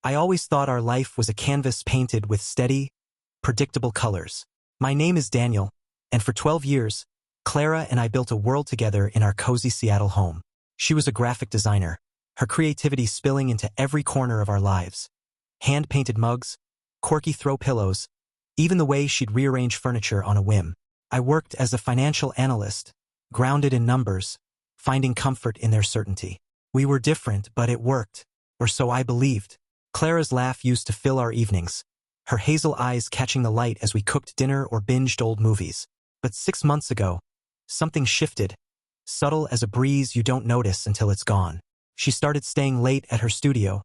I always thought our life was a canvas painted with steady, predictable colors. My name is Daniel, and for 12 years, Clara and I built a world together in our cozy Seattle home. She was a graphic designer, her creativity spilling into every corner of our lives. Hand-painted mugs, quirky throw pillows, even the way she'd rearrange furniture on a whim. I worked as a financial analyst, grounded in numbers, finding comfort in their certainty. We were different, but it worked, or so I believed. Clara's laugh used to fill our evenings, her hazel eyes catching the light as we cooked dinner or binged old movies. But 6 months ago, something shifted, subtle as a breeze you don't notice until it's gone. She started staying late at her studio,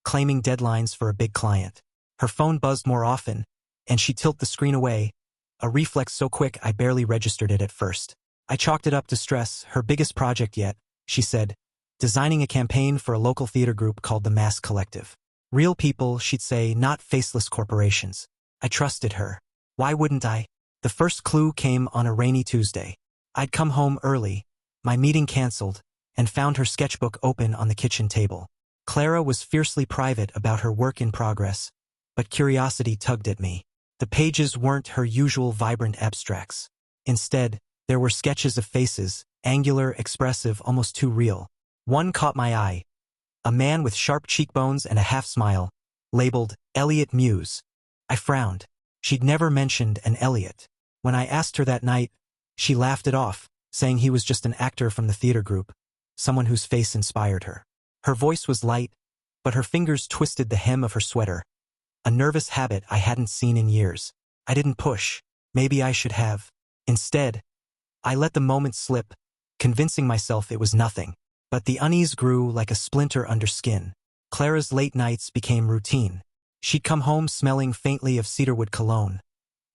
claiming deadlines for a big client. Her phone buzzed more often, and she'd tilt the screen away, a reflex so quick I barely registered it at first. I chalked it up to stress, her biggest project yet, she said, designing a campaign for a local theater group called the Mass Collective. Real people, she'd say, not faceless corporations. I trusted her. Why wouldn't I? The first clue came on a rainy Tuesday. I'd come home early, my meeting canceled, and found her sketchbook open on the kitchen table. Clara was fiercely private about her work in progress, but curiosity tugged at me. The pages weren't her usual vibrant abstracts. Instead, there were sketches of faces, angular, expressive, almost too real. One caught my eye. A man with sharp cheekbones and a half-smile, labeled Elliot Muse. I frowned. She'd never mentioned an Elliot. When I asked her that night, she laughed it off, saying he was just an actor from the theater group, someone whose face inspired her. Her voice was light, but her fingers twisted the hem of her sweater, a nervous habit I hadn't seen in years. I didn't push. Maybe I should have. Instead, I let the moment slip, convincing myself it was nothing. But the unease grew like a splinter under skin. Clara's late nights became routine. She'd come home smelling faintly of cedarwood cologne.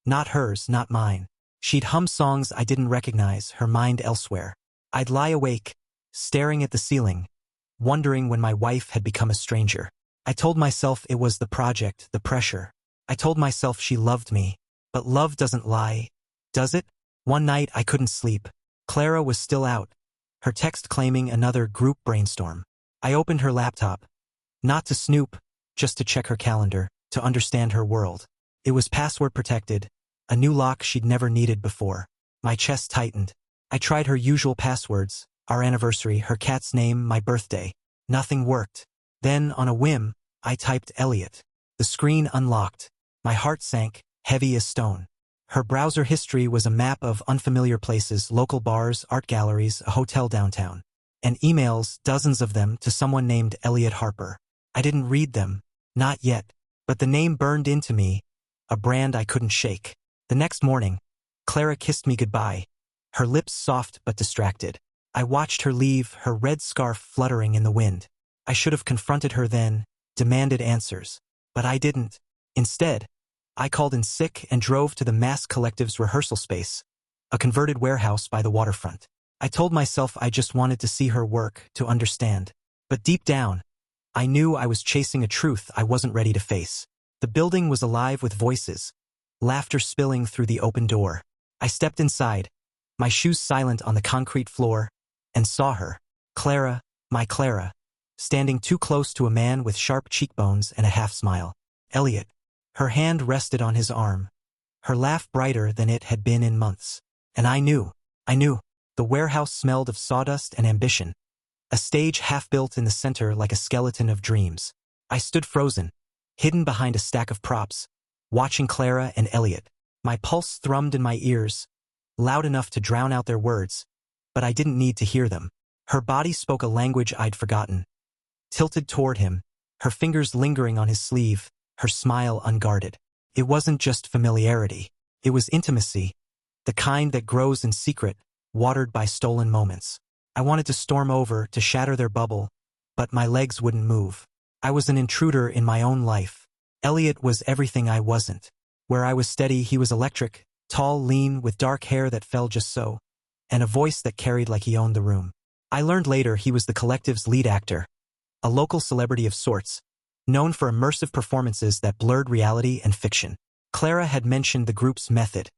Not hers, not mine. She'd hum songs I didn't recognize, her mind elsewhere. I'd lie awake, staring at the ceiling, wondering when my wife had become a stranger. I told myself it was the project, the pressure. I told myself she loved me. But love doesn't lie, does it? One night I couldn't sleep. Clara was still out, her text claiming another group brainstorm. I opened her laptop, not to snoop, just to check her calendar, to understand her world. It was password protected, a new lock she'd never needed before. My chest tightened. I tried her usual passwords, our anniversary, her cat's name, my birthday. Nothing worked. Then, on a whim, I typed Elliot. The screen unlocked. My heart sank, heavy as stone. Her browser history was a map of unfamiliar places, local bars, art galleries, a hotel downtown. And emails, dozens of them, to someone named Elliot Harper. I didn't read them, not yet, but the name burned into me, a brand I couldn't shake. The next morning, Clara kissed me goodbye, her lips soft but distracted. I watched her leave, her red scarf fluttering in the wind. I should have confronted her then, demanded answers. But I didn't. Instead, I called in sick and drove to the Mass Collective's rehearsal space, a converted warehouse by the waterfront. I told myself I just wanted to see her work, to understand. But deep down, I knew I was chasing a truth I wasn't ready to face. The building was alive with voices, laughter spilling through the open door. I stepped inside, my shoes silent on the concrete floor, and saw her, Clara, my Clara, standing too close to a man with sharp cheekbones and a half-smile. Elliot. Her hand rested on his arm, her laugh brighter than it had been in months. And I knew. The warehouse smelled of sawdust and ambition, a stage half-built in the center like a skeleton of dreams. I stood frozen, hidden behind a stack of props, watching Clara and Elliot. My pulse thrummed in my ears, loud enough to drown out their words, but I didn't need to hear them. Her body spoke a language I'd forgotten, tilted toward him, her fingers lingering on his sleeve, her smile unguarded. It wasn't just familiarity. It was intimacy, the kind that grows in secret, watered by stolen moments. I wanted to storm over, to shatter their bubble, but my legs wouldn't move. I was an intruder in my own life. Elliot was everything I wasn't. Where I was steady, he was electric, tall, lean, with dark hair that fell just so, and a voice that carried like he owned the room. I learned later he was the collective's lead actor, a local celebrity of sorts, known for immersive performances that blurred reality and fiction. Clara had mentioned the group's method,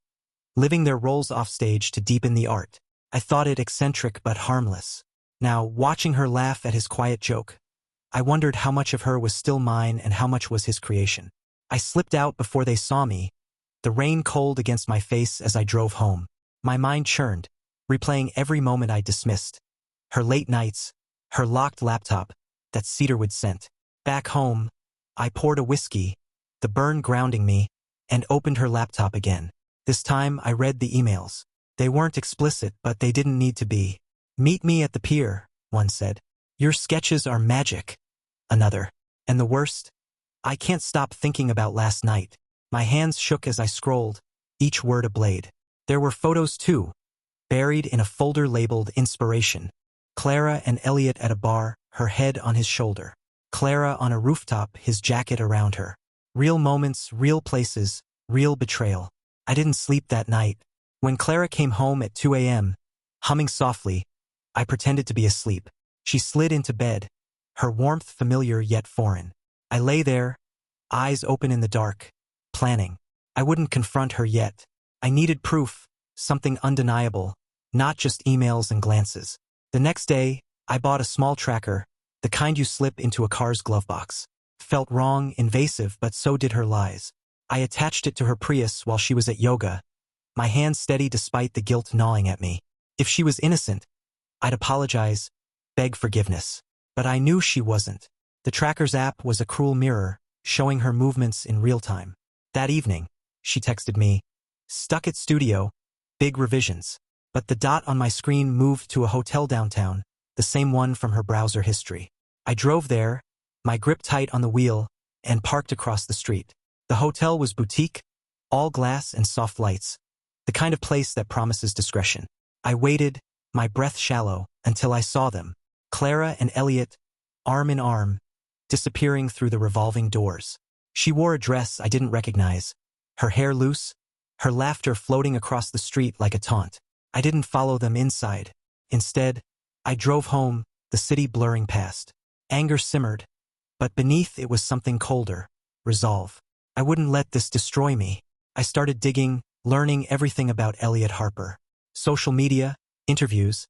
living their roles offstage to deepen the art. I thought it eccentric but harmless. Now, watching her laugh at his quiet joke, I wondered how much of her was still mine and how much was his creation. I slipped out before they saw me, the rain cold against my face as I drove home. My mind churned, replaying every moment I dismissed. Her late nights, her locked laptop, that cedarwood scent. Back home, I poured a whiskey, the burn grounding me, and opened her laptop again. This time I read the emails. They weren't explicit, but they didn't need to be. "Meet me at the pier," one said. "Your sketches are magic," another. And the worst? I can't stop thinking about last night. My hands shook as I scrolled, each word a blade. There were photos too, buried in a folder labeled Inspiration. Clara and Elliot at a bar, her head on his shoulder. Clara on a rooftop, his jacket around her. Real moments, real places, real betrayal. I didn't sleep that night. When Clara came home at 2 a.m., humming softly, I pretended to be asleep. She slid into bed, her warmth familiar yet foreign. I lay there, eyes open in the dark, planning. I wouldn't confront her yet. I needed proof, something undeniable, not just emails and glances. The next day, I bought a small tracker, the kind you slip into a car's glove box. Felt wrong, invasive, but so did her lies. I attached it to her Prius while she was at yoga, my hands steady despite the guilt gnawing at me. If she was innocent, I'd apologize, beg forgiveness. But I knew she wasn't. The tracker's app was a cruel mirror, showing her movements in real time. That evening, she texted me, "Stuck at studio, big revisions." But the dot on my screen moved to a hotel downtown, the same one from her browser history. I drove there, my grip tight on the wheel, and parked across the street. The hotel was boutique, all glass and soft lights, the kind of place that promises discretion. I waited, my breath shallow, until I saw them, Clara and Elliot, arm in arm, disappearing through the revolving doors. She wore a dress I didn't recognize, her hair loose, her laughter floating across the street like a taunt. I didn't follow them inside. Instead, I drove home, the city blurring past. Anger simmered, but beneath it was something colder, resolve. I wouldn't let this destroy me. I started digging, learning everything about Elliot Harper. Social media, interviews,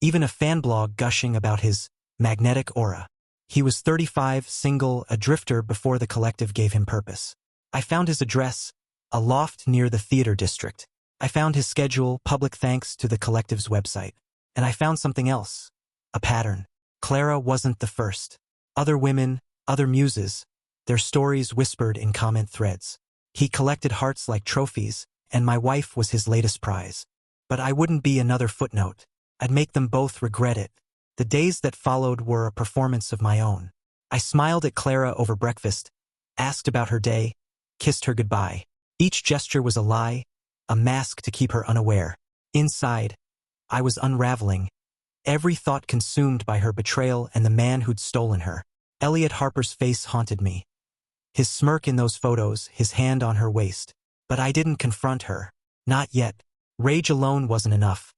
even a fan blog gushing about his magnetic aura. He was 35, single, a drifter before the collective gave him purpose. I found his address, a loft near the theater district. I found his schedule, public thanks to the collective's website. And I found something else, a pattern. Clara wasn't the first. Other women, other muses, their stories whispered in comment threads. He collected hearts like trophies, and my wife was his latest prize. But I wouldn't be another footnote. I'd make them both regret it. The days that followed were a performance of my own. I smiled at Clara over breakfast, asked about her day, kissed her goodbye. Each gesture was a lie, a mask to keep her unaware. Inside, I was unraveling, every thought consumed by her betrayal and the man who'd stolen her. Elliot Harper's face haunted me. His smirk in those photos, his hand on her waist. But I didn't confront her. Not yet. Rage alone wasn't enough.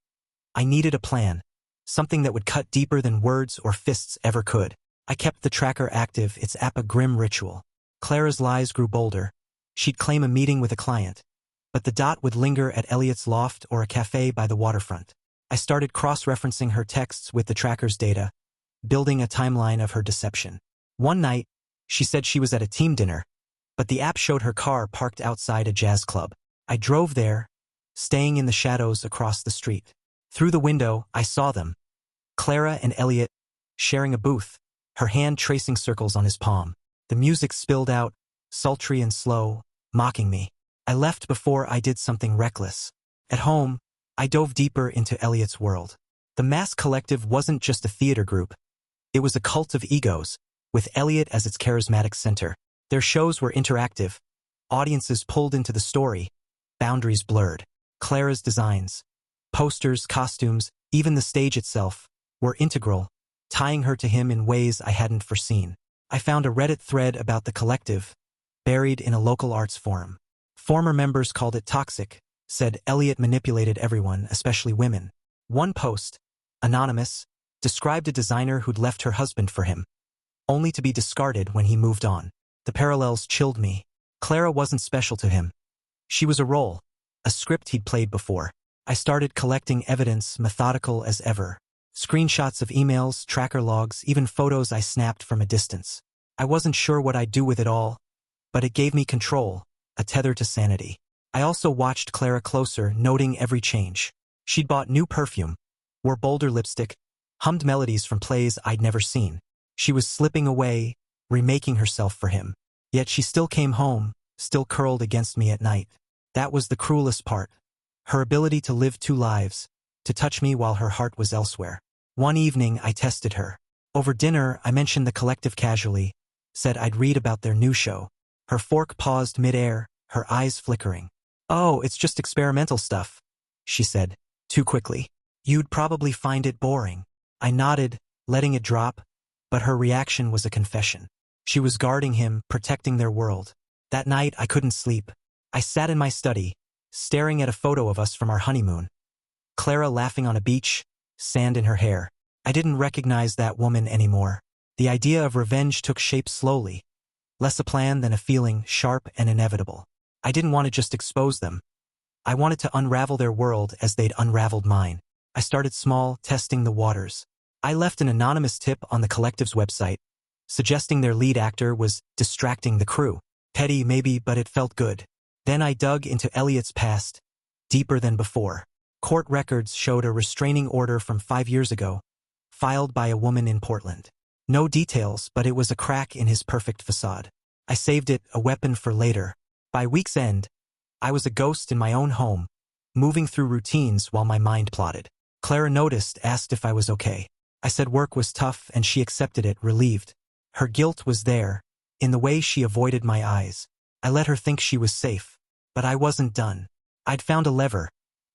I needed a plan. Something that would cut deeper than words or fists ever could. I kept the tracker active, its app a grim ritual. Clara's lies grew bolder. She'd claim a meeting with a client. But the dot would linger at Elliot's loft or a cafe by the waterfront. I started cross-referencing her texts with the tracker's data, building a timeline of her deception. One night, she said she was at a team dinner, but the app showed her car parked outside a jazz club. I drove there, staying in the shadows across the street. Through the window, I saw them. Clara and Elliot, sharing a booth, her hand tracing circles on his palm. The music spilled out, sultry and slow, mocking me. I left before I did something reckless. At home, I dove deeper into Elliot's world. The Mass Collective wasn't just a theater group. It was a cult of egos, with Elliot as its charismatic center. Their shows were interactive. Audiences pulled into the story. Boundaries blurred. Clara's designs, posters, costumes, even the stage itself, were integral, tying her to him in ways I hadn't foreseen. I found a Reddit thread about the collective, buried in a local arts forum. Former members called it toxic, said Elliot manipulated everyone, especially women. One post, anonymous, described a designer who'd left her husband for him, only to be discarded when he moved on. The parallels chilled me. Clara wasn't special to him. She was a role, a script he'd played before. I started collecting evidence, methodical as ever. Screenshots of emails, tracker logs, even photos I snapped from a distance. I wasn't sure what I'd do with it all, but it gave me control, a tether to sanity. I also watched Clara closer, noting every change. She'd bought new perfume, wore bolder lipstick, hummed melodies from plays I'd never seen. She was slipping away, remaking herself for him. Yet she still came home, still curled against me at night. That was the cruelest part. Her ability to live two lives, to touch me while her heart was elsewhere. One evening, I tested her. Over dinner, I mentioned the collective casually, said I'd read about their new show. Her fork paused mid-air, her eyes flickering. "Oh, it's just experimental stuff," she said, too quickly. "You'd probably find it boring." I nodded, letting it drop, but her reaction was a confession. She was guarding him, protecting their world. That night, I couldn't sleep. I sat in my study, staring at a photo of us from our honeymoon. Clara laughing on a beach, sand in her hair. I didn't recognize that woman anymore. The idea of revenge took shape slowly, less a plan than a feeling, sharp and inevitable. I didn't want to just expose them. I wanted to unravel their world as they'd unraveled mine. I started small, testing the waters. I left an anonymous tip on the collective's website, suggesting their lead actor was distracting the crew. Petty, maybe, but it felt good. Then I dug into Elliot's past, deeper than before. Court records showed a restraining order from 5 years ago, filed by a woman in Portland. No details, but it was a crack in his perfect facade. I saved it, a weapon for later. By week's end, I was a ghost in my own home, moving through routines while my mind plotted. Clara noticed, asked if I was okay. I said work was tough, and she accepted it, relieved. Her guilt was there, in the way she avoided my eyes. I let her think she was safe, but I wasn't done. I'd found a lever,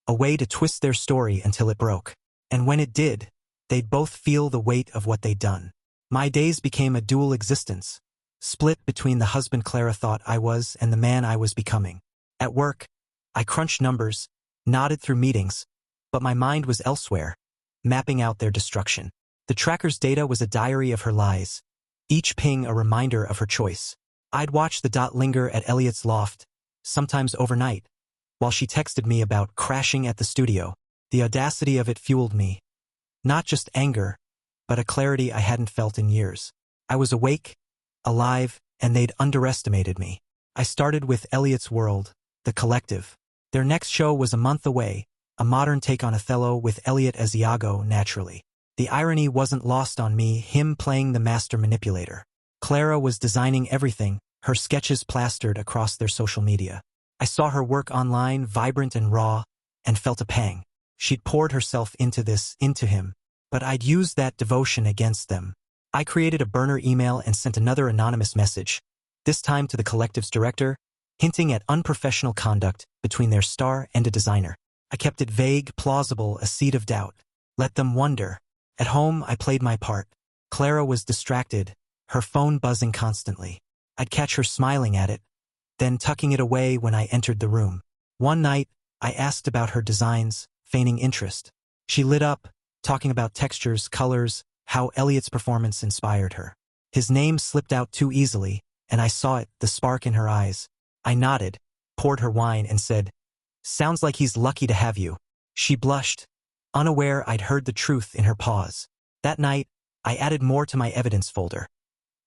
a way to twist their story until it broke. And when it did, they'd both feel the weight of what they'd done. My days became a dual existence, split between the husband Clara thought I was and the man I was becoming. At work, I crunched numbers, nodded through meetings, but my mind was elsewhere, mapping out their destruction. The tracker's data was a diary of her lies, each ping a reminder of her choice. I'd watch the dot linger at Elliot's loft, sometimes overnight, while she texted me about crashing at the studio. The audacity of it fueled me. Not just anger, but a clarity I hadn't felt in years. I was awake, alive, and they'd underestimated me. I started with Elliot's World, the collective. Their next show was a month away, a modern take on Othello with Elliot as Iago, naturally. The irony wasn't lost on me, him playing the master manipulator. Clara was designing everything, her sketches plastered across their social media. I saw her work online, vibrant and raw, and felt a pang. She'd poured herself into him, but I'd used that devotion against them. I created a burner email and sent another anonymous message, this time to the collective's director, hinting at unprofessional conduct between their star and a designer. I kept it vague, plausible, a seed of doubt. Let them wonder. At home, I played my part. Clara was distracted, her phone buzzing constantly. I'd catch her smiling at it, then tucking it away when I entered the room. One night, I asked about her designs, feigning interest. She lit up, talking about textures, colors, how Elliot's performance inspired her. His name slipped out too easily, and I saw it, the spark in her eyes. I nodded, poured her wine, and said, "Sounds like he's lucky to have you." She blushed, unaware I'd heard the truth in her pause. That night, I added more to my evidence folder.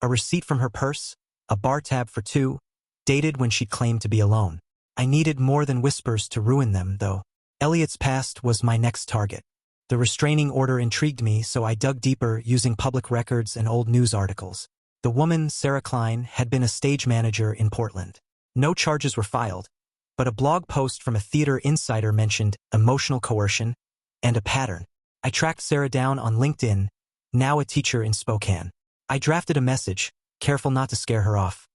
A receipt from her purse, a bar tab for 2, dated when she'd claimed to be alone. I needed more than whispers to ruin them, though. Elliot's past was my next target. The restraining order intrigued me, so I dug deeper using public records and old news articles. The woman, Sarah Klein, had been a stage manager in Portland. No charges were filed, but a blog post from a theater insider mentioned emotional coercion and a pattern. I tracked Sarah down on LinkedIn, now a teacher in Spokane. I drafted a message, careful not to scare her off.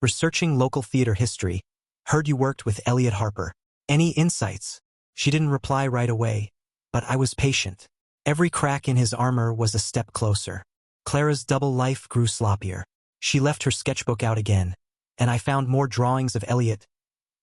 Researching local theater history, heard you worked with Elliot Harper. Any insights? She didn't reply right away, but I was patient. Every crack in his armor was a step closer. Clara's double life grew sloppier. She left her sketchbook out again, and I found more drawings of Elliot,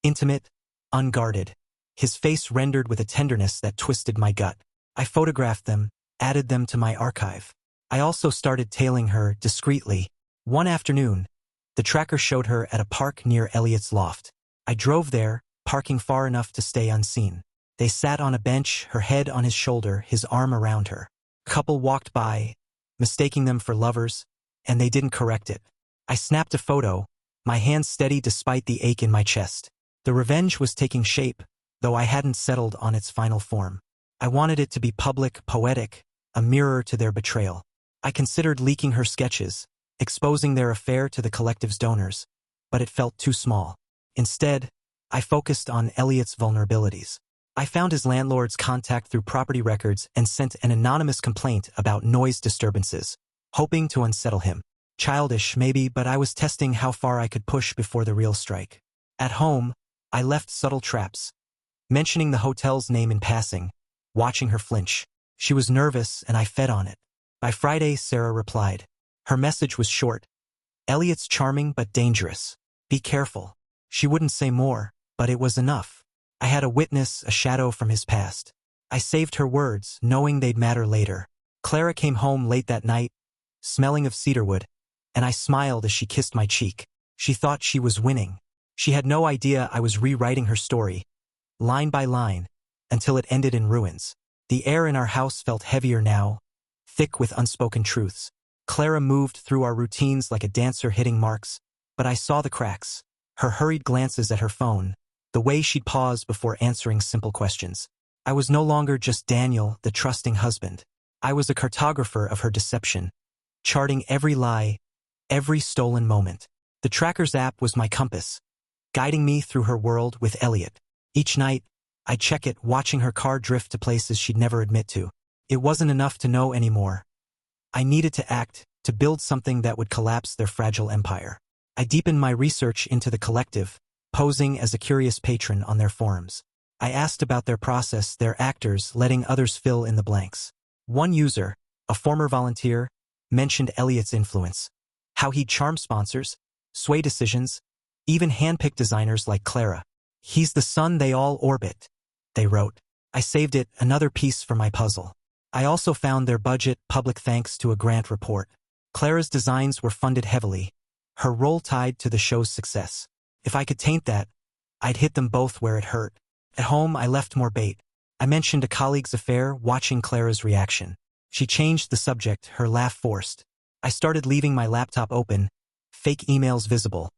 intimate, unguarded, his face rendered with a tenderness that twisted my gut. I photographed them, added them to my archive. I also started tailing her discreetly. One afternoon, the tracker showed her at a park near Elliot's loft. I drove there, parking far enough to stay unseen. They sat on a bench, her head on his shoulder, his arm around her. Couple walked by, mistaking them for lovers, and they didn't correct it. I snapped a photo, my hands steady despite the ache in my chest. The revenge was taking shape, though I hadn't settled on its final form. I wanted it to be public, poetic, a mirror to their betrayal. I considered leaking her sketches, exposing their affair to the collective's donors, but it felt too small. Instead, I focused on Elliot's vulnerabilities. I found his landlord's contact through property records and sent an anonymous complaint about noise disturbances, hoping to unsettle him. Childish, maybe, but I was testing how far I could push before the real strike. At home, I left subtle traps, mentioning the hotel's name in passing, watching her flinch. She was nervous, and I fed on it. By Friday, Sarah replied. Her message was short. Elliot's charming but dangerous. Be careful. She wouldn't say more, but it was enough. I had a witness, a shadow from his past. I saved her words, knowing they'd matter later. Clara came home late that night, smelling of cedarwood, and I smiled as she kissed my cheek. She thought she was winning. She had no idea I was rewriting her story, line by line, until it ended in ruins. The air in our house felt heavier now, thick with unspoken truths. Clara moved through our routines like a dancer hitting marks, but I saw the cracks. Her hurried glances at her phone, the way she'd pause before answering simple questions. I was no longer just Daniel, the trusting husband. I was a cartographer of her deception, charting every lie, every stolen moment. The Trackers app was my compass, guiding me through her world with Elliot. Each night, I'd check it, watching her car drift to places she'd never admit to. It wasn't enough to know anymore. I needed to act, to build something that would collapse their fragile empire. I deepened my research into the collective, posing as a curious patron on their forums. I asked about their process, their actors, letting others fill in the blanks. One user, a former volunteer, mentioned Elliot's influence, how he'd charm sponsors, sway decisions, even handpick designers like Clara. He's the sun they all orbit, they wrote. I saved it, another piece for my puzzle. I also found their budget, public thanks to a grant report. Clara's designs were funded heavily, her role tied to the show's success. If I could taint that, I'd hit them both where it hurt. At home, I left more bait. I mentioned a colleague's affair, watching Clara's reaction. She changed the subject, her laugh forced. I started leaving my laptop open, fake emails visible.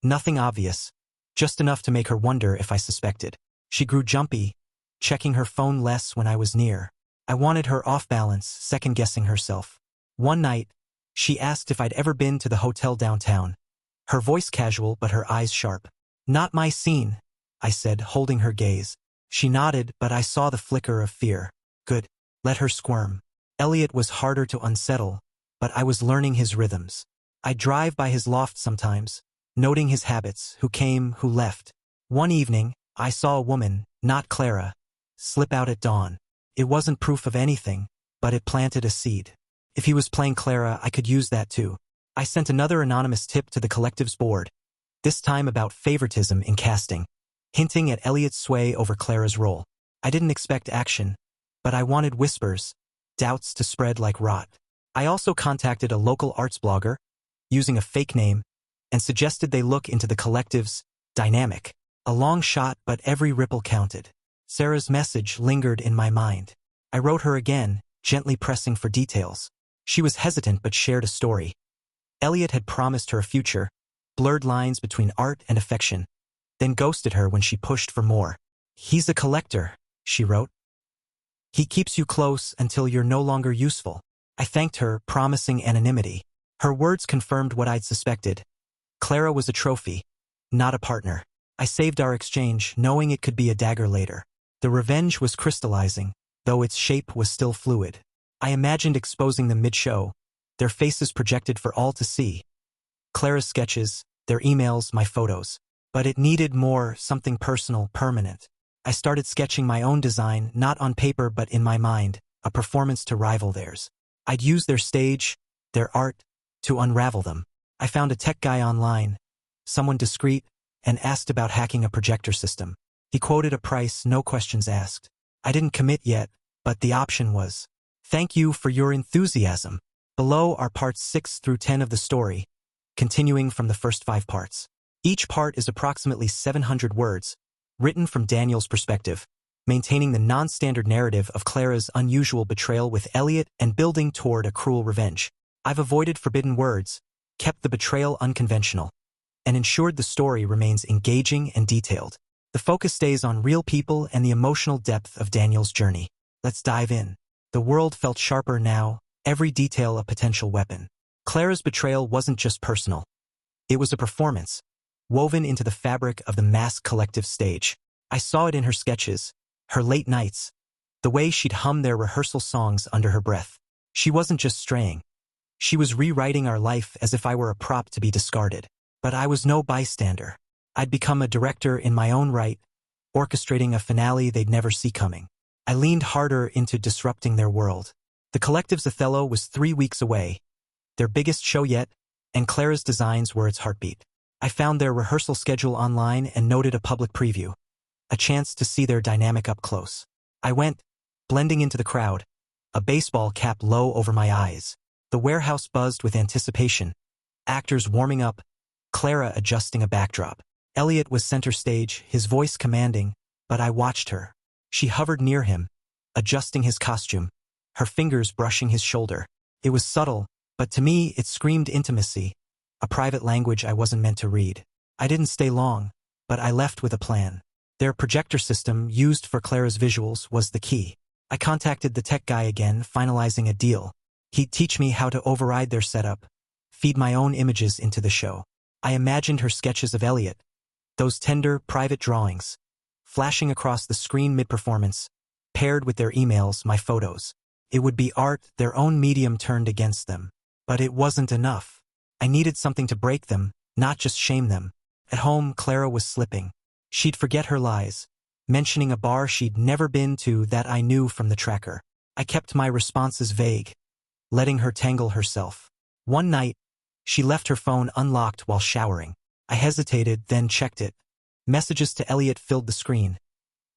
Nothing obvious, just enough to make her wonder if I suspected. She grew jumpy, checking her phone less when I was near. I wanted her off balance, second-guessing herself. One night, she asked if I'd ever been to the hotel downtown. Her voice casual but her eyes sharp. Not my scene, I said, holding her gaze. She nodded, but I saw the flicker of fear. Good. Let her squirm. Elliot was harder to unsettle, but I was learning his rhythms. I'd drive by his loft sometimes, noting his habits, who came, who left. One evening, I saw a woman, not Clara, slip out at dawn. It wasn't proof of anything, but it planted a seed. If he was playing Clara, I could use that too. I sent another anonymous tip to the collective's board, this time about favoritism in casting, hinting at Elliot's sway over Clara's role. I didn't expect action, but I wanted whispers, doubts to spread like rot. I also contacted a local arts blogger, using a fake name, and suggested they look into the collective's dynamic. A long shot, but every ripple counted. Sarah's message lingered in my mind. I wrote her again, gently pressing for details. She was hesitant but shared a story. Elliot had promised her a future, blurred lines between art and affection, then ghosted her when she pushed for more. He's a collector, she wrote. He keeps you close until you're no longer useful. I thanked her, promising anonymity. Her words confirmed what I'd suspected. Clara was a trophy, not a partner. I saved our exchange, knowing it could be a dagger later. The revenge was crystallizing, though its shape was still fluid. I imagined exposing them mid-show, their faces projected for all to see. Clara's sketches, their emails, my photos. But it needed more, something personal, permanent. I started sketching my own design, not on paper but in my mind, a performance to rival theirs. I'd use their stage, their art, to unravel them. I found a tech guy online, someone discreet, and asked about hacking a projector system. He quoted a price, no questions asked. I didn't commit yet, but the option was. Thank you for your enthusiasm. Below are parts 6 through 10 of the story, continuing from the first 5 parts. Each part is approximately 700 words, written from Daniel's perspective, maintaining the non-standard narrative of Clara's unusual betrayal with Elliot and building toward a cruel revenge. I've avoided forbidden words, kept the betrayal unconventional, and ensured the story remains engaging and detailed. The focus stays on real people and the emotional depth of Daniel's journey. Let's dive in. The world felt sharper now, every detail a potential weapon. Clara's betrayal wasn't just personal. It was a performance, woven into the fabric of the mass collective stage. I saw it in her sketches, her late nights, the way she'd hum their rehearsal songs under her breath. She wasn't just straying. She was rewriting our life as if I were a prop to be discarded. But I was no bystander. I'd become a director in my own right, orchestrating a finale they'd never see coming. I leaned harder into disrupting their world. The collective's Othello was 3 weeks away, their biggest show yet, and Clara's designs were its heartbeat. I found their rehearsal schedule online and noted a public preview, a chance to see their dynamic up close. I went, blending into the crowd, a baseball cap low over my eyes. The warehouse buzzed with anticipation, actors warming up, Clara adjusting a backdrop. Elliot was center stage, his voice commanding, but I watched her. She hovered near him, adjusting his costume, her fingers brushing his shoulder. It was subtle, but to me it screamed intimacy, a private language I wasn't meant to read. I didn't stay long, but I left with a plan. Their projector system, used for Clara's visuals, was the key. I contacted the tech guy again, finalizing a deal. He'd teach me how to override their setup, feed my own images into the show. I imagined her sketches of Elliot, those tender, private drawings, flashing across the screen mid-performance, paired with their emails, my photos. It would be art, their own medium turned against them. But it wasn't enough. I needed something to break them, not just shame them. At home, Clara was slipping. She'd forget her lies, mentioning a bar she'd never been to that I knew from the tracker. I kept my responses vague, letting her tangle herself. One night, she left her phone unlocked while showering. I hesitated, then checked it. Messages to Elliot filled the screen.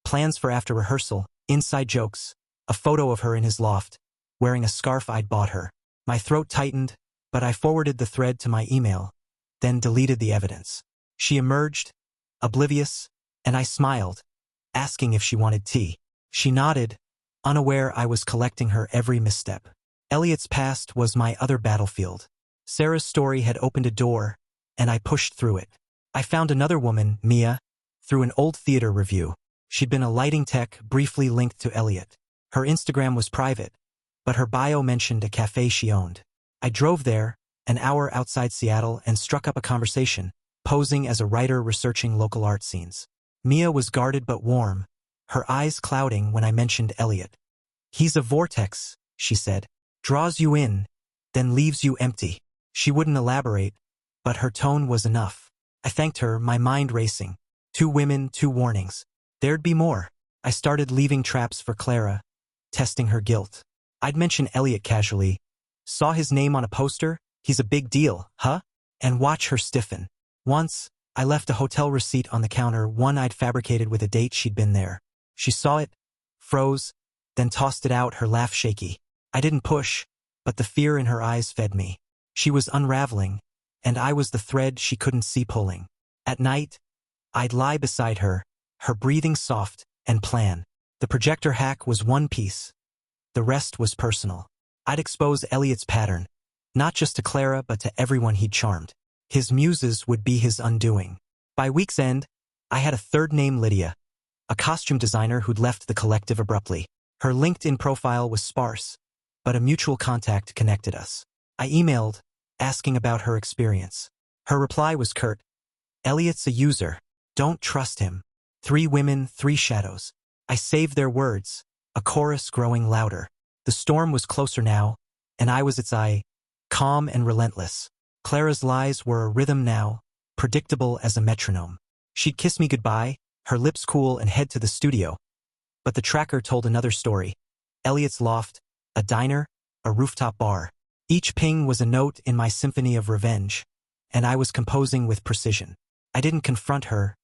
Plans for after rehearsal, inside jokes, a photo of her in his loft, wearing a scarf I'd bought her. My throat tightened, but I forwarded the thread to my email, then deleted the evidence. She emerged, oblivious, and I smiled, asking if she wanted tea. She nodded, unaware I was collecting her every misstep. Elliot's past was my other battlefield. Sarah's story had opened a door, and I pushed through it. I found another woman, Mia, through an old theater review. She'd been a lighting tech briefly linked to Elliot. Her Instagram was private, but her bio mentioned a cafe she owned. I drove there, an hour outside Seattle, and struck up a conversation, posing as a writer researching local art scenes. Mia was guarded but warm, her eyes clouding when I mentioned Elliot. "He's a vortex," she said. "Draws you in, then leaves you empty." She wouldn't elaborate, but her tone was enough. I thanked her, my mind racing. 2 women, 2 warnings. There'd be more. I started leaving traps for Clara, testing her guilt. I'd mention Elliot casually. "Saw his name on a poster? He's a big deal, huh?" And watch her stiffen. Once, I left a hotel receipt on the counter, one I'd fabricated with a date she'd been there. She saw it, froze, then tossed it out, her laugh shaky. I didn't push, but the fear in her eyes fed me. She was unraveling, and I was the thread she couldn't see pulling. At night, I'd lie beside her, her breathing soft, and plan. The projector hack was one piece. The rest was personal. I'd expose Elliot's pattern, not just to Clara but to everyone he'd charmed. His muses would be his undoing. By week's end, I had a third name, Lydia, a costume designer who'd left the collective abruptly. Her LinkedIn profile was sparse, but a mutual contact connected us. I emailed, asking about her experience. Her reply was curt. "Elliot's a user. Don't trust him. 3 women, 3 shadows." I saved their words, a chorus growing louder. The storm was closer now, and I was its eye, calm and relentless. Clara's lies were a rhythm now, predictable as a metronome. She'd kiss me goodbye, her lips cool, and head to the studio. But the tracker told another story. Elliot's loft, a diner, a rooftop bar. Each ping was a note in my symphony of revenge, and I was composing with precision. I didn't confront her,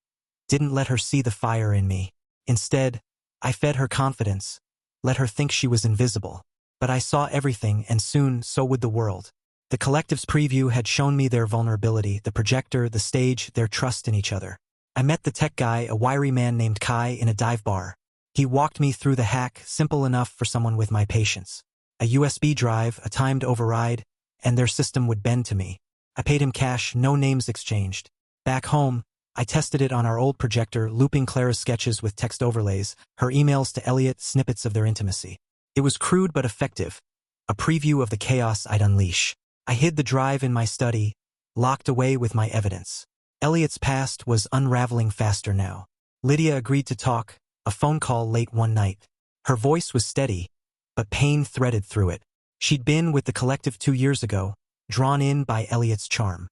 didn't let her see the fire in me. Instead, I fed her confidence, let her think she was invisible. But I saw everything, and soon so would the world. The collective's preview had shown me their vulnerability, the projector, the stage, their trust in each other. I met the tech guy, a wiry man named Kai, in a dive bar. He walked me through the hack, simple enough for someone with my patience. A USB drive, a timed override, and their system would bend to me. I paid him cash, no names exchanged. Back home, I tested it on our old projector, looping Clara's sketches with text overlays, her emails to Elliot, snippets of their intimacy. It was crude but effective, a preview of the chaos I'd unleash. I hid the drive in my study, locked away with my evidence. Elliot's past was unraveling faster now. Lydia agreed to talk, a phone call late one night. Her voice was steady, but pain threaded through it. She'd been with the collective 2 years ago, drawn in by Elliot's charm.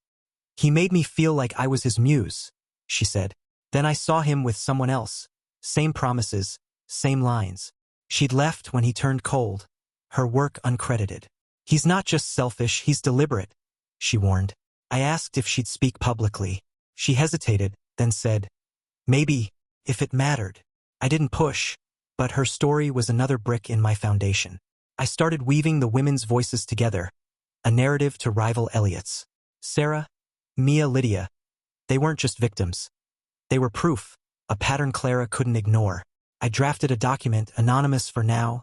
He made me feel like I was his muse, she said. Then I saw him with someone else. Same promises, same lines. She'd left when he turned cold, her work uncredited. He's not just selfish, he's deliberate, she warned. I asked if she'd speak publicly. She hesitated, then said, maybe, if it mattered. I didn't push, but her story was another brick in my foundation. I started weaving the women's voices together, a narrative to rival Elliot's. Sarah, Mia, Lydia. They weren't just victims. They were proof, a pattern Clara couldn't ignore. I drafted a document, anonymous for now,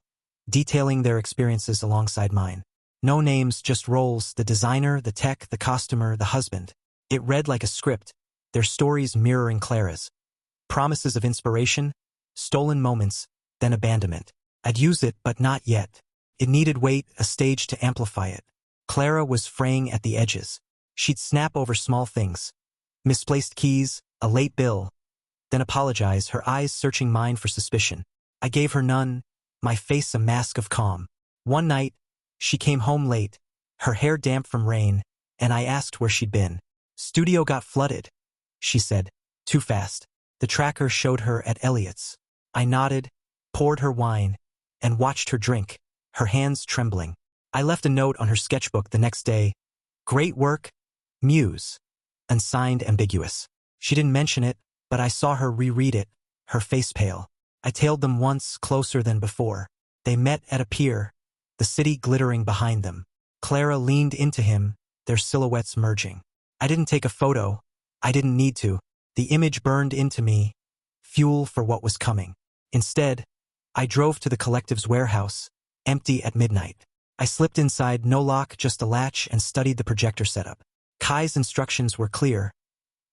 detailing their experiences alongside mine. No names, just roles, the designer, the tech, the costumer, the husband. It read like a script, their stories mirroring Clara's. Promises of inspiration, stolen moments, then abandonment. I'd use it, but not yet. It needed weight, a stage to amplify it. Clara was fraying at the edges. She'd snap over small things. Misplaced keys, a late bill. Then apologize, her eyes searching mine for suspicion. I gave her none, my face a mask of calm. One night, she came home late, her hair damp from rain, and I asked where she'd been. Studio got flooded, she said, too fast. The tracker showed her at Elliot's. I nodded, poured her wine, and watched her drink, her hands trembling. I left a note on her sketchbook the next day. Great work, Muse. And signed ambiguous. She didn't mention it, but I saw her reread it, her face pale. I tailed them once, closer than before. They met at a pier, the city glittering behind them. Clara leaned into him, their silhouettes merging. I didn't take a photo. I didn't need to. The image burned into me, fuel for what was coming. Instead, I drove to the collective's warehouse, empty at midnight. I slipped inside, no lock, just a latch, and studied the projector setup. Kai's instructions were clear.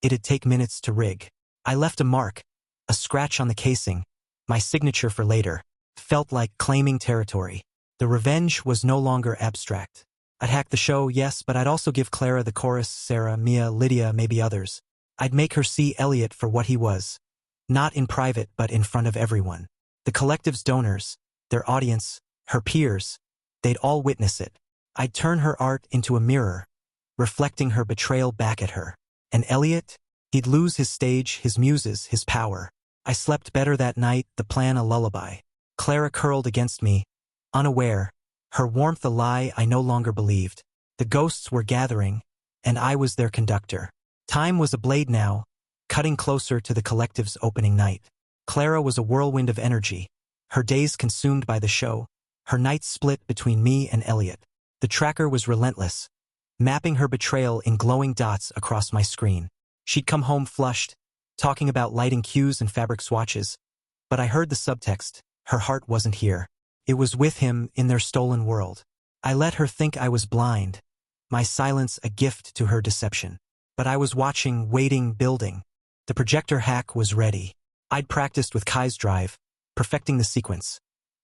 It'd take minutes to rig. I left a mark, a scratch on the casing, my signature for later. Felt like claiming territory. The revenge was no longer abstract. I'd hack the show, yes, but I'd also give Clara the chorus, Sarah, Mia, Lydia, maybe others. I'd make her see Elliot for what he was. Not in private, but in front of everyone. The collective's donors, their audience, her peers, they'd all witness it. I'd turn her art into a mirror, reflecting her betrayal back at her. And Elliot? He'd lose his stage, his muses, his power. I slept better that night, the plan a lullaby. Clara curled against me, unaware, her warmth a lie I no longer believed. The ghosts were gathering, and I was their conductor. Time was a blade now, cutting closer to the collective's opening night. Clara was a whirlwind of energy, her days consumed by the show, her nights split between me and Elliot. The tracker was relentless, mapping her betrayal in glowing dots across my screen. She'd come home flushed, talking about lighting cues and fabric swatches, but I heard the subtext. Her heart wasn't here. It was with him in their stolen world. I let her think I was blind, my silence a gift to her deception. But I was watching, waiting, building. The projector hack was ready. I'd practiced with Kai's drive, perfecting the sequence.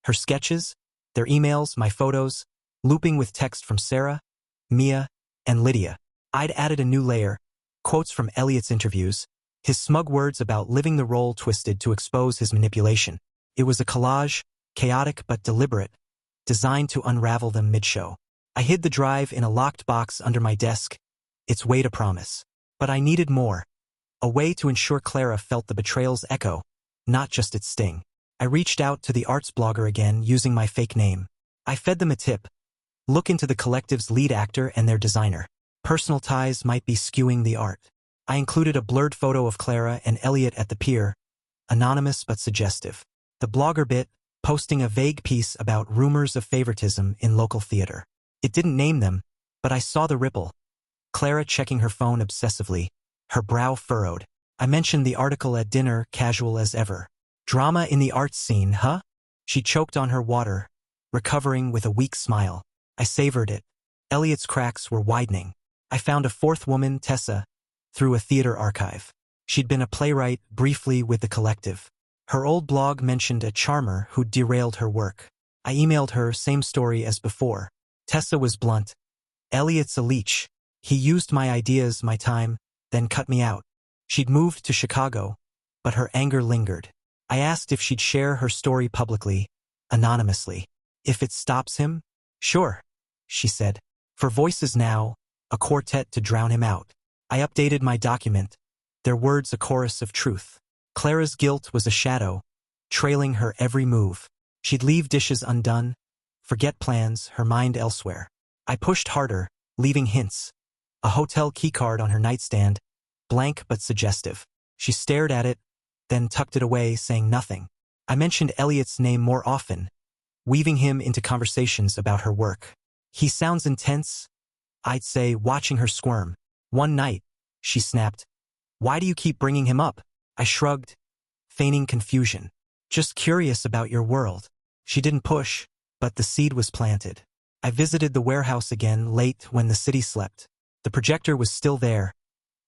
Her sketches, their emails, my photos, looping with text from Sarah, Mia, and Lydia. I'd added a new layer, quotes from Elliot's interviews, his smug words about living the role twisted to expose his manipulation. It was a collage, chaotic but deliberate, designed to unravel them mid-show. I hid the drive in a locked box under my desk, its weight a promise. But I needed more. A way to ensure Clara felt the betrayal's echo, not just its sting. I reached out to the arts blogger again using my fake name. I fed them a tip. Look into the collective's lead actor and their designer. Personal ties might be skewing the art. I included a blurred photo of Clara and Elliot at the pier, anonymous but suggestive. The blogger bit, posting a vague piece about rumors of favoritism in local theater. It didn't name them, but I saw the ripple. Clara checking her phone obsessively, her brow furrowed. I mentioned the article at dinner, casual as ever. Drama in the art scene, huh? She choked on her water, recovering with a weak smile. I savored it. Elliot's cracks were widening. I found a fourth woman, Tessa, through a theater archive. She'd been a playwright briefly with the collective. Her old blog mentioned a charmer who'd derailed her work. I emailed her, same story as before. Tessa was blunt. Elliot's a leech. He used my ideas, my time, then cut me out. She'd moved to Chicago, but her anger lingered. I asked if she'd share her story publicly, anonymously. If it stops him? Sure, she said. For Voices Now, a quartet to drown him out. I updated my document, their words a chorus of truth. Clara's guilt was a shadow, trailing her every move. She'd leave dishes undone, forget plans, her mind elsewhere. I pushed harder, leaving hints. A hotel keycard on her nightstand, blank but suggestive. She stared at it, then tucked it away, saying nothing. I mentioned Elliot's name more often, weaving him into conversations about her work. He sounds intense, I'd say, watching her squirm. One night, she snapped. Why do you keep bringing him up? I shrugged, feigning confusion. Just curious about your world. She didn't push, but the seed was planted. I visited the warehouse again late when the city slept. The projector was still there,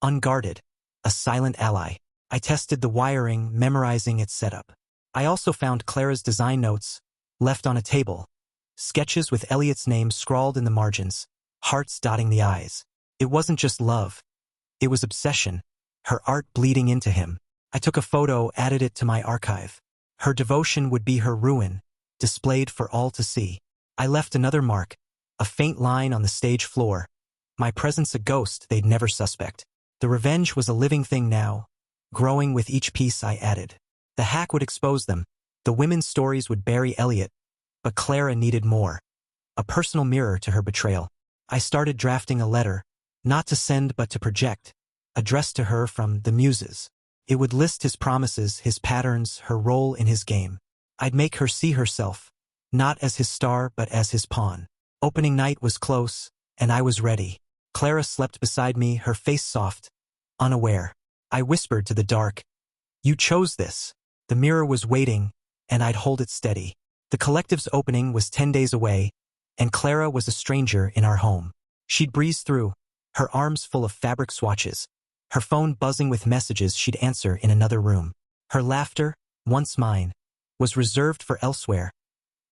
unguarded, a silent ally. I tested the wiring, memorizing its setup. I also found Clara's design notes, left on a table. Sketches with Elliot's name scrawled in the margins, hearts dotting the eyes. It wasn't just love. It was obsession, her art bleeding into him. I took a photo, added it to my archive. Her devotion would be her ruin, displayed for all to see. I left another mark, a faint line on the stage floor. My presence a ghost they'd never suspect. The revenge was a living thing now, growing with each piece I added. The hack would expose them. The women's stories would bury Elliot, but Clara needed more. A personal mirror to her betrayal. I started drafting a letter, not to send but to project, addressed to her from the Muses. It would list his promises, his patterns, her role in his game. I'd make her see herself, not as his star but as his pawn. Opening night was close, and I was ready. Clara slept beside me, her face soft, unaware. I whispered to the dark, "You chose this." The mirror was waiting, and I'd hold it steady. The collective's opening was 10 days away, and Clara was a stranger in our home. She'd breeze through, her arms full of fabric swatches, her phone buzzing with messages she'd answer in another room. Her laughter, once mine, was reserved for elsewhere.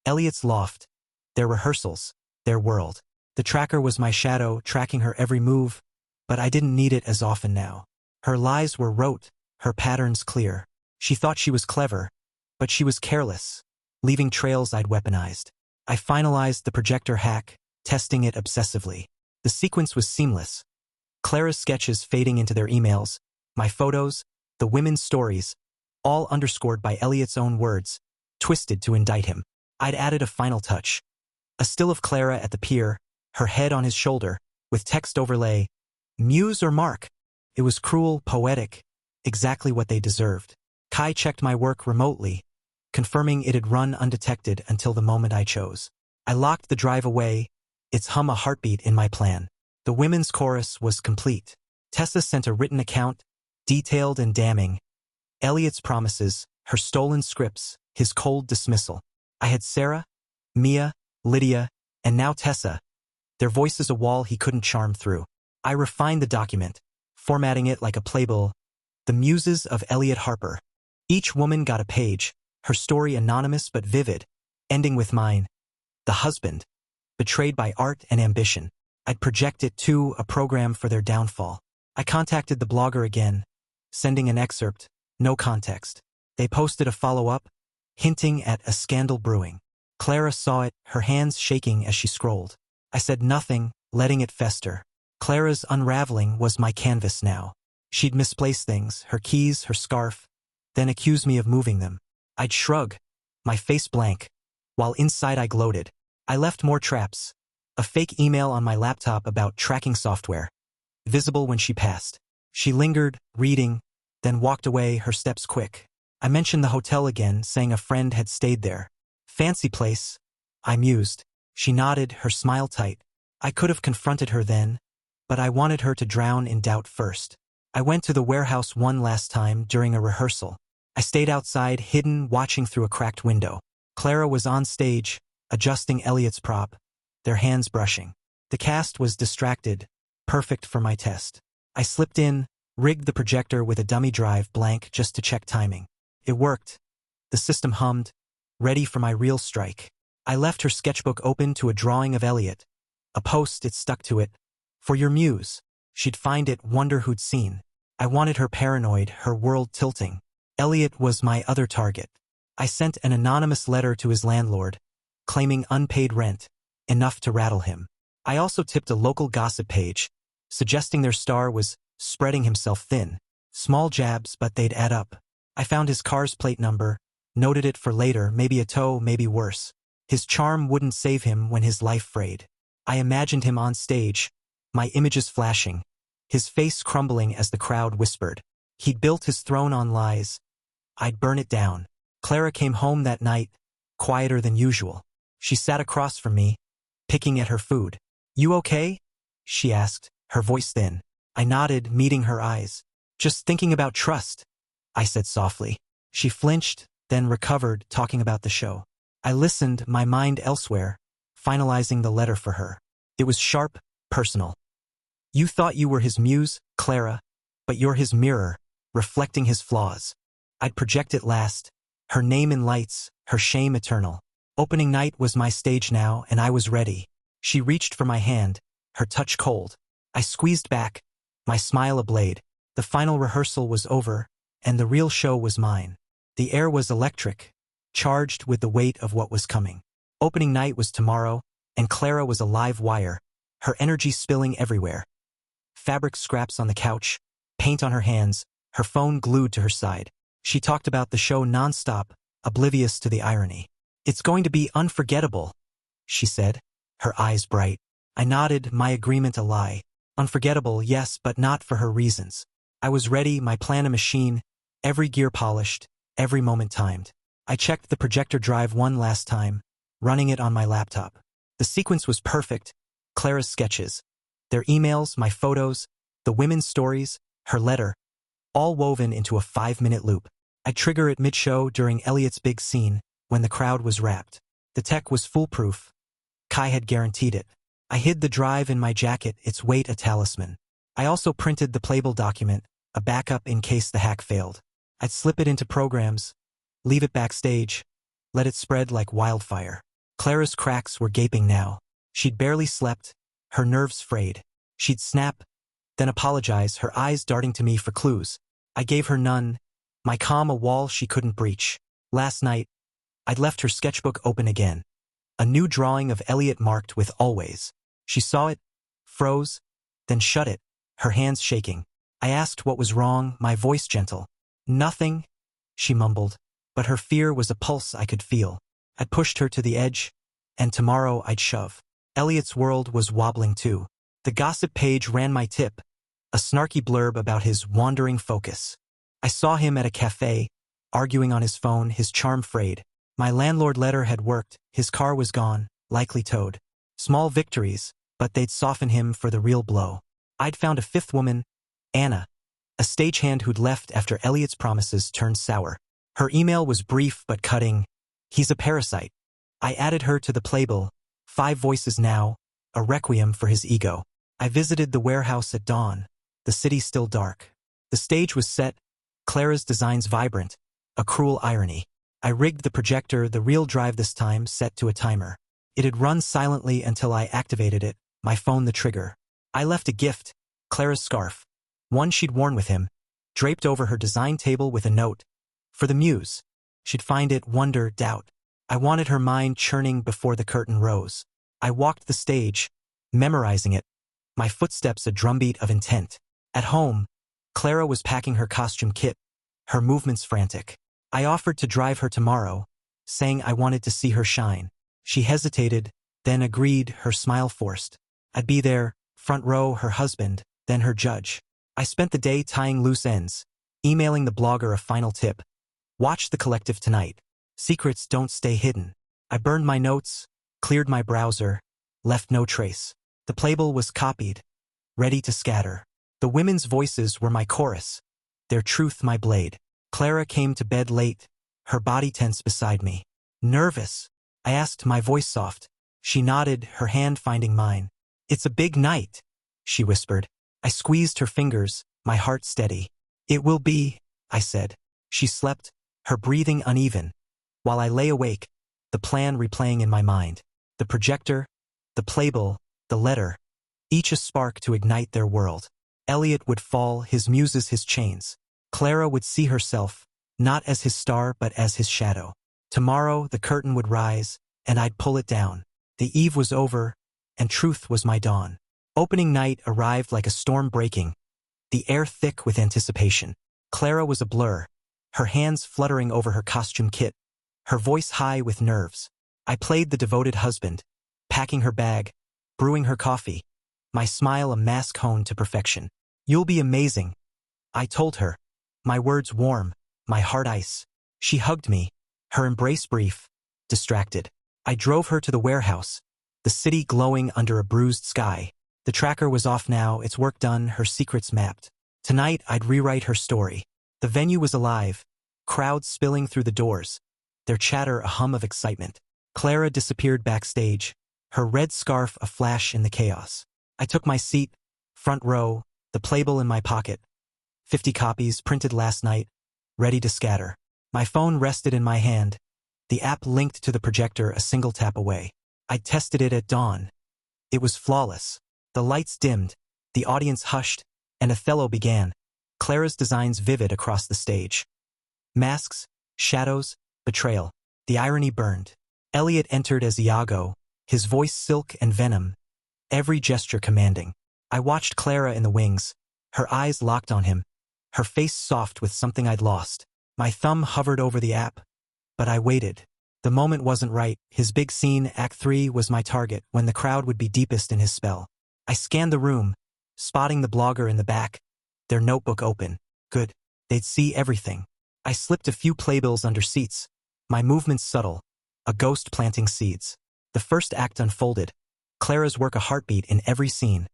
Elliot's loft, their rehearsals, their world. The tracker was my shadow, tracking her every move, but I didn't need it as often now. Her lies were rote, her patterns clear. She thought she was clever, but she was careless, leaving trails I'd weaponized. I finalized the projector hack, testing it obsessively. The sequence was seamless. Clara's sketches fading into their emails, my photos, the women's stories, all underscored by Elliot's own words, twisted to indict him. I'd added a final touch. A still of Clara at the pier, her head on his shoulder, with text overlay, "Muse or Mark." It was cruel, poetic, exactly what they deserved. Kai checked my work remotely, confirming it had run undetected until the moment I chose. I locked the drive away, its hum a heartbeat in my plan. The women's chorus was complete. Tessa sent a written account, detailed and damning. Elliot's promises, her stolen scripts, his cold dismissal. I had Sarah, Mia, Lydia, and now Tessa. Their voices a wall he couldn't charm through. I refined the document, formatting it like a playbill. The Muses of Elliot Harper. Each woman got a page, her story anonymous but vivid, ending with mine. The husband, betrayed by art and ambition. I'd project it to a program for their downfall. I contacted the blogger again, sending an excerpt, no context. They posted a follow-up, hinting at a scandal brewing. Clara saw it, her hands shaking as she scrolled. I said nothing, letting it fester. Clara's unraveling was my canvas now. She'd misplaced things, her keys, her scarf, then accuse me of moving them. I'd shrug, my face blank, while inside I gloated. I left more traps. A fake email on my laptop about tracking software, visible when she passed. She lingered, reading, then walked away, her steps quick. I mentioned the hotel again, saying a friend had stayed there. Fancy place, I mused. She nodded, her smile tight. I could have confronted her then, but I wanted her to drown in doubt first. I went to the warehouse one last time during a rehearsal. I stayed outside, hidden, watching through a cracked window. Clara was on stage, adjusting Elliot's prop, their hands brushing. The cast was distracted, perfect for my test. I slipped in, rigged the projector with a dummy drive blank just to check timing. It worked. The system hummed, ready for my real strike. I left her sketchbook open to a drawing of Elliot. A post-it stuck to it. For your muse. She'd find it, wonder who'd seen. I wanted her paranoid, her world tilting. Elliot was my other target. I sent an anonymous letter to his landlord, claiming unpaid rent, enough to rattle him. I also tipped a local gossip page, suggesting their star was spreading himself thin. Small jabs, but they'd add up. I found his car's plate number, noted it for later, maybe a tow, maybe worse. His charm wouldn't save him when his life frayed. I imagined him on stage, my images flashing, his face crumbling as the crowd whispered. He'd built his throne on lies. I'd burn it down. Clara came home that night, quieter than usual. She sat across from me, picking at her food. You okay? She asked, her voice thin. I nodded, meeting her eyes. Just thinking about trust, I said softly. She flinched, then recovered, talking about the show. I listened, my mind elsewhere, finalizing the letter for her. It was sharp, personal. You thought you were his muse, Clara, but you're his mirror, reflecting his flaws. I'd project it last, her name in lights, her shame eternal. Opening night was my stage now, and I was ready. She reached for my hand, her touch cold. I squeezed back, my smile ablaze. The final rehearsal was over, and the real show was mine. The air was electric, charged with the weight of what was coming. Opening night was tomorrow, and Clara was a live wire, her energy spilling everywhere. Fabric scraps on the couch, paint on her hands, her phone glued to her side. She talked about the show nonstop, oblivious to the irony. It's going to be unforgettable, she said, her eyes bright. I nodded, my agreement a lie. Unforgettable, yes, but not for her reasons. I was ready, my plan a machine, every gear polished, every moment timed. I checked the projector drive one last time, running it on my laptop. The sequence was perfect. Clara's sketches, their emails, my photos, the women's stories, her letter, all woven into a 5-minute loop. I'd trigger it mid-show during Elliot's big scene, when the crowd was wrapped. The tech was foolproof. Kai had guaranteed it. I hid the drive in my jacket, its weight a talisman. I also printed the playable document, a backup in case the hack failed. I'd slip it into programs, leave it backstage, let it spread like wildfire. Clara's cracks were gaping now. She'd barely slept, her nerves frayed. She'd snap, then apologize, her eyes darting to me for clues. I gave her none, my calm a wall she couldn't breach. Last night, I'd left her sketchbook open again. A new drawing of Elliot marked with always. She saw it, froze, then shut it, her hands shaking. I asked what was wrong, my voice gentle. Nothing, she mumbled, but her fear was a pulse I could feel. I'd pushed her to the edge, and tomorrow I'd shove. Elliot's world was wobbling too. The gossip page ran my tip, a snarky blurb about his wandering focus. I saw him at a cafe, arguing on his phone, his charm frayed. My landlord letter had worked, his car was gone, likely towed. Small victories, but they'd soften him for the real blow. I'd found a fifth woman, Anna, a stagehand who'd left after Elliot's promises turned sour. Her email was brief but cutting. He's a parasite. I added her to the playbill, 5 voices now, a requiem for his ego. I visited the warehouse at dawn, the city still dark. The stage was set, Clara's designs vibrant, a cruel irony. I rigged the projector, the real drive this time, set to a timer. It had run silently until I activated it, my phone the trigger. I left a gift, Clara's scarf, one she'd worn with him, draped over her design table with a note. For the muse. She'd find it, wonder, doubt. I wanted her mind churning before the curtain rose. I walked the stage, memorizing it, my footsteps a drumbeat of intent. At home, Clara was packing her costume kit, her movements frantic. I offered to drive her tomorrow, saying I wanted to see her shine. She hesitated, then agreed, her smile forced. I'd be there, front row, her husband, then her judge. I spent the day tying loose ends, emailing the blogger a final tip. Watch The Collective tonight. Secrets don't stay hidden. I burned my notes, cleared my browser, left no trace. The playbill was copied, ready to scatter. The women's voices were my chorus, their truth my blade. Clara came to bed late, her body tense beside me. Nervous? I asked, my voice soft. She nodded, her hand finding mine. It's a big night, she whispered. I squeezed her fingers, my heart steady. It will be, I said. She slept, her breathing uneven. While I lay awake, the plan replaying in my mind. The projector, the playbill, the letter. Each a spark to ignite their world. Elliot would fall, his muses his chains. Clara would see herself, not as his star but as his shadow. Tomorrow the curtain would rise, and I'd pull it down. The eve was over, and truth was my dawn. Opening night arrived like a storm breaking, the air thick with anticipation. Clara was a blur, her hands fluttering over her costume kit, her voice high with nerves. I played the devoted husband, packing her bag, brewing her coffee, my smile a mask honed to perfection. You'll be amazing, I told her, my words warm, my heart ice. She hugged me, her embrace brief, distracted. I drove her to the warehouse, the city glowing under a bruised sky. The tracker was off now, its work done, her secrets mapped. Tonight I'd rewrite her story. The venue was alive, crowds spilling through the doors, their chatter a hum of excitement. Clara disappeared backstage, her red scarf a flash in the chaos. I took my seat, front row, the playbill in my pocket. 50 copies printed last night, ready to scatter. My phone rested in my hand, the app linked to the projector a single tap away. I tested it at dawn. It was flawless. The lights dimmed, the audience hushed, and Othello began. Clara's designs vivid across the stage. Masks, shadows, betrayal. The irony burned. Elliot entered as Iago, his voice silk and venom, every gesture commanding. I watched Clara in the wings, her eyes locked on him, her face soft with something I'd lost. My thumb hovered over the app, but I waited. The moment wasn't right. His big scene, Act 3, was my target, when the crowd would be deepest in his spell. I scanned the room, spotting the blogger in the back, their notebook open. Good. They'd see everything. I slipped a few playbills under seats, my movements subtle, a ghost planting seeds. The first act unfolded, Clara's work a heartbeat in every scene.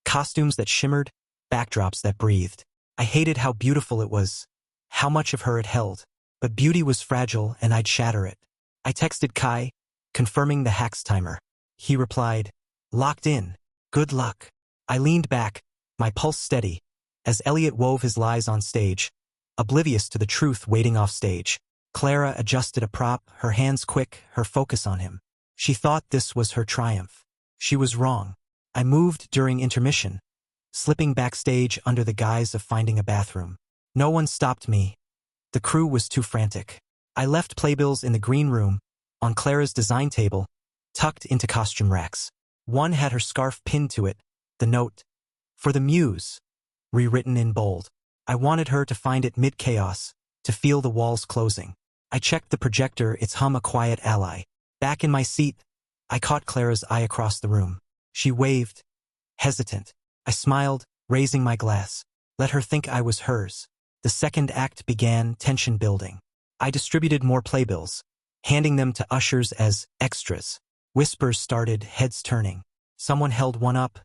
Costumes that shimmered, backdrops that breathed. I hated how beautiful it was, how much of her it held. But beauty was fragile and I'd shatter it. I texted Kai, confirming the hack's timer. He replied, locked in. Good luck. I leaned back, my pulse steady, as Elliot wove his lies on stage, oblivious to the truth waiting off stage. Clara adjusted a prop, her hands quick, her focus on him. She thought this was her triumph. She was wrong. I moved during intermission, slipping backstage under the guise of finding a bathroom. No one stopped me. The crew was too frantic. I left playbills in the green room, on Clara's design table, tucked into costume racks. One had her scarf pinned to it, the note, "For the Muse," rewritten in bold. I wanted her to find it mid-chaos, to feel the walls closing. I checked the projector, its hum a quiet ally. Back in my seat, I caught Clara's eye across the room. She waved, hesitant. I smiled, raising my glass. Let her think I was hers. The second act began, tension building. I distributed more playbills, handing them to ushers as extras. Whispers started, heads turning. Someone held one up,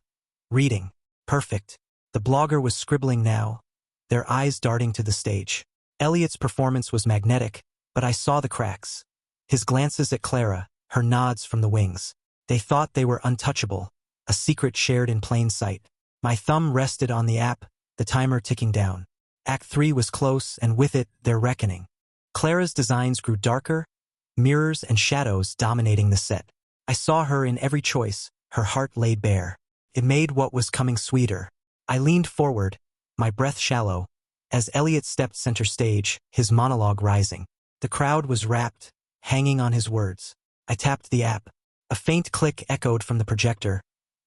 reading. Perfect. The blogger was scribbling now, their eyes darting to the stage. Elliot's performance was magnetic, but I saw the cracks. His glances at Clara, her nods from the wings. They thought they were untouchable, a secret shared in plain sight. My thumb rested on the app, the timer ticking down. Act 3 was close, and with it, their reckoning. Clara's designs grew darker, mirrors and shadows dominating the set. I saw her in every choice, her heart laid bare. It made what was coming sweeter. I leaned forward, my breath shallow, as Elliot stepped center stage, his monologue rising. The crowd was rapt, hanging on his words. I tapped the app. A faint click echoed from the projector,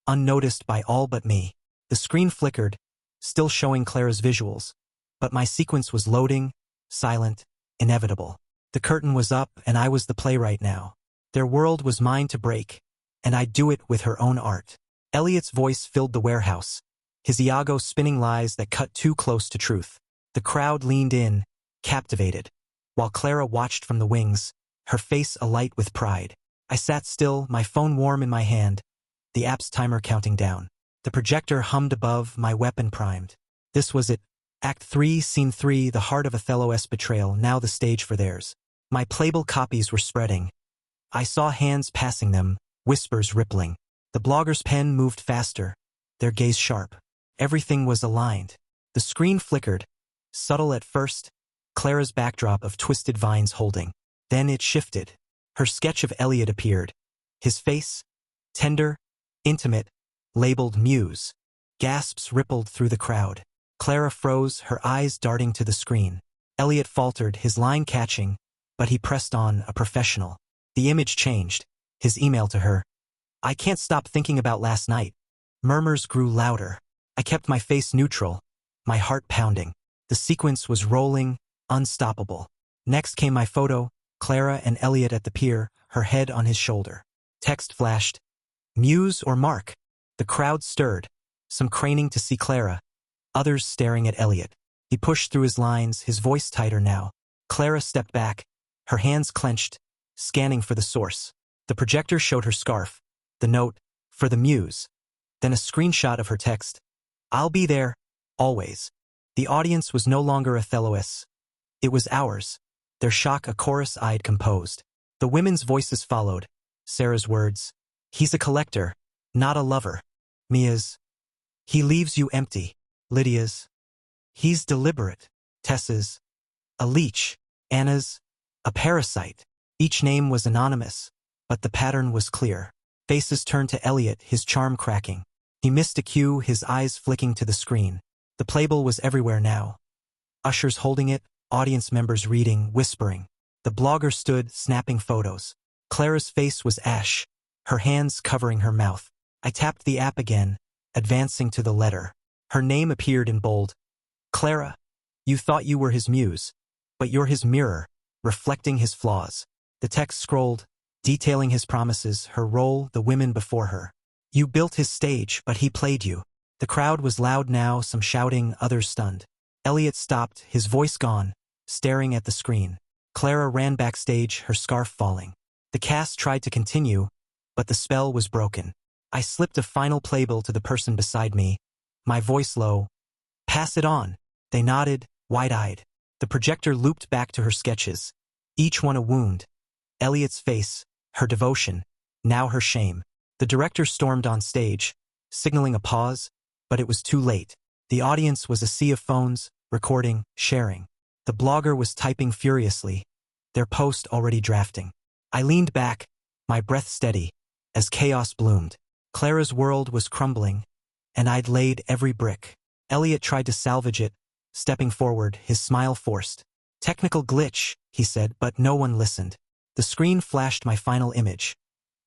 unnoticed by all but me. The screen flickered, still showing Clara's visuals, but my sequence was loading, silent, inevitable. The curtain was up, and I was the playwright now. Their world was mine to break, and I'd do it with her own art. Elliot's voice filled the warehouse, his Iago spinning lies that cut too close to truth. The crowd leaned in, captivated, while Clara watched from the wings, her face alight with pride. I sat still, my phone warm in my hand, the app's timer counting down. The projector hummed above, my weapon primed. This was it, Act 3, Scene 3, the heart of Othello's betrayal, now the stage for theirs. My playable copies were spreading. I saw hands passing them, whispers rippling. The blogger's pen moved faster, their gaze sharp. Everything was aligned. The screen flickered, subtle at first, Clara's backdrop of twisted vines holding. Then it shifted. Her sketch of Elliot appeared. His face, tender, intimate, labeled Muse. Gasps rippled through the crowd. Clara froze, her eyes darting to the screen. Elliot faltered, his line catching, but he pressed on, a professional. The image changed. His email to her. I can't stop thinking about last night. Murmurs grew louder. I kept my face neutral, my heart pounding. The sequence was rolling, unstoppable. Next came my photo, Clara and Elliot at the pier, her head on his shoulder. Text flashed. Muse or Mark? The crowd stirred, some craning to see Clara, others staring at Elliot. He pushed through his lines, his voice tighter now. Clara stepped back, her hands clenched, scanning for the source. The projector showed her scarf, the note, for the Muse. Then a screenshot of her text. I'll be there, always. The audience was no longer Othello's. It was ours. Their shock a chorus-eyed composed. The women's voices followed. Sarah's words. He's a collector, not a lover. Mia's. He leaves you empty. Lydia's. He's deliberate. Tessa's. A leech. Anna's. A parasite. Each name was anonymous, but the pattern was clear. Faces turned to Elliot, his charm cracking. He missed a cue, his eyes flicking to the screen. The playbill was everywhere now. Ushers holding it, audience members reading, whispering. The blogger stood, snapping photos. Clara's face was ash, her hands covering her mouth. I tapped the app again, advancing to the letter. Her name appeared in bold. Clara, you thought you were his muse, but you're his mirror, reflecting his flaws. The text scrolled, detailing his promises, her role, the women before her. You built his stage, but he played you. The crowd was loud now, some shouting, others stunned. Elliot stopped, his voice gone, staring at the screen. Clara ran backstage, her scarf falling. The cast tried to continue, but the spell was broken. I slipped a final playbill to the person beside me, my voice low. Pass it on. They nodded, wide-eyed. The projector looped back to her sketches, each one a wound. Elliot's face, her devotion, now her shame. The director stormed on stage, signaling a pause, but it was too late. The audience was a sea of phones, recording, sharing. The blogger was typing furiously, their post already drafting. I leaned back, my breath steady, as chaos bloomed. Clara's world was crumbling, and I'd laid every brick. Elliot tried to salvage it, stepping forward, his smile forced. Technical glitch, he said, but no one listened. The screen flashed my final image.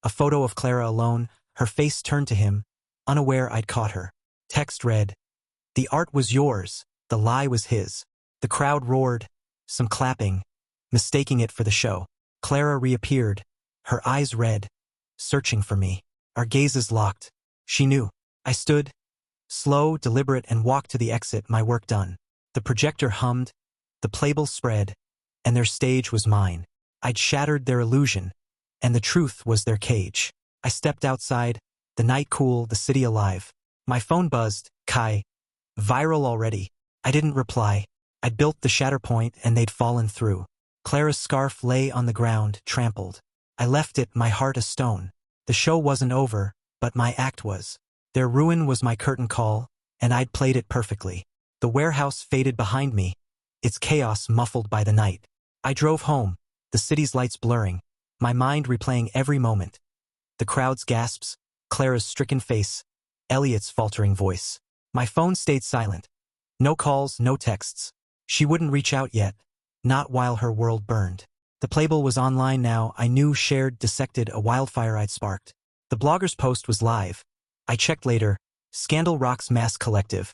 A photo of Clara alone, her face turned to him, unaware I'd caught her. Text read, the art was yours, the lie was his. The crowd roared, some clapping, mistaking it for the show. Clara reappeared, her eyes red, searching for me. Our gazes locked. She knew. I stood, slow, deliberate, and walked to the exit, my work done. The projector hummed, the playbill spread, and their stage was mine. I'd shattered their illusion, and the truth was their cage. I stepped outside, the night cool, the city alive. My phone buzzed, Kai. Viral already. I didn't reply. I'd built the shatter point and they'd fallen through. Clara's scarf lay on the ground, trampled. I left it, my heart a stone. The show wasn't over, but my act was. Their ruin was my curtain call, and I'd played it perfectly. The warehouse faded behind me, its chaos muffled by the night. I drove home, the city's lights blurring, my mind replaying every moment. The crowd's gasps, Clara's stricken face, Elliot's faltering voice. My phone stayed silent. No calls, no texts. She wouldn't reach out yet, not while her world burned. The playbill was online now, I knew, shared, dissected, a wildfire I'd sparked. The blogger's post was live. I checked later. Scandal rocks mass collective.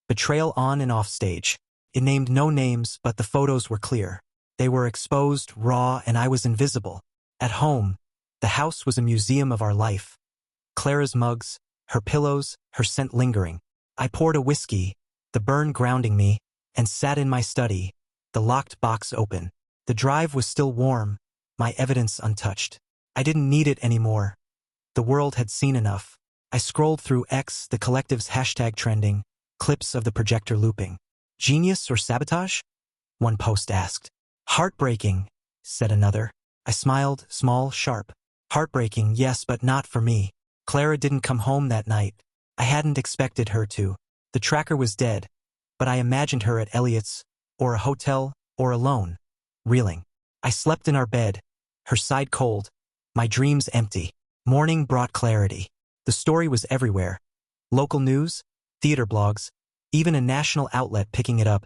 Betrayal on and off stage. It named no names, but the photos were clear. They were exposed, raw, and I was invisible. At home, the house was a museum of our life. Clara's mugs, her pillows, her scent lingering. I poured a whiskey, the burn grounding me, and sat in my study, the locked box open. The drive was still warm, my evidence untouched. I didn't need it anymore. The world had seen enough. I scrolled through X, the collective's hashtag trending, clips of the projector looping. Genius or sabotage? One post asked. Heartbreaking, said another. I smiled, small, sharp. Heartbreaking, yes, but not for me. Clara didn't come home that night. I hadn't expected her to. The tracker was dead, but I imagined her at Elliot's, or a hotel, or alone, reeling. I slept in our bed, her side cold, my dreams empty. Morning brought clarity. The story was everywhere. Local news, theater blogs, even a national outlet picking it up.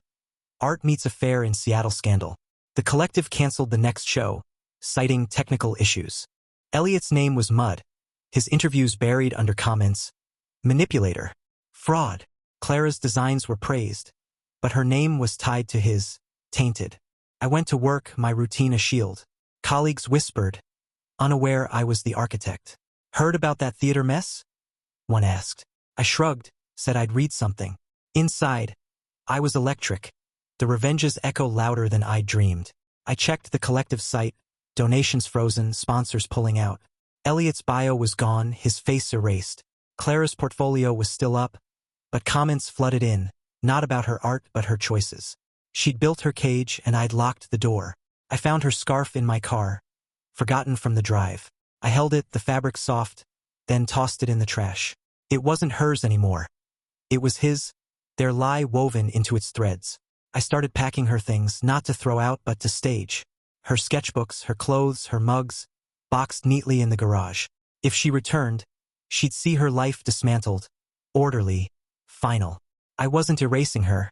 Art meets affair in Seattle scandal. The collective canceled the next show, citing technical issues. Elliot's name was mud. His interviews buried under comments. Manipulator. Fraud. Clara's designs were praised, but her name was tied to his. Tainted. I went to work, my routine a shield. Colleagues whispered, unaware I was the architect. Heard about that theater mess? One asked. I shrugged, said I'd read something. Inside, I was electric. The revenges echo louder than I'd dreamed. I checked the collective site, donations frozen, sponsors pulling out. Elliot's bio was gone, his face erased. Clara's portfolio was still up, but comments flooded in, not about her art but her choices. She'd built her cage and I'd locked the door. I found her scarf in my car, forgotten from the drive. I held it, the fabric soft, then tossed it in the trash. It wasn't hers anymore. It was his, their lie woven into its threads. I started packing her things, not to throw out but to stage. Her sketchbooks, her clothes, her mugs, boxed neatly in the garage. If she returned, she'd see her life dismantled, orderly, final. I wasn't erasing her.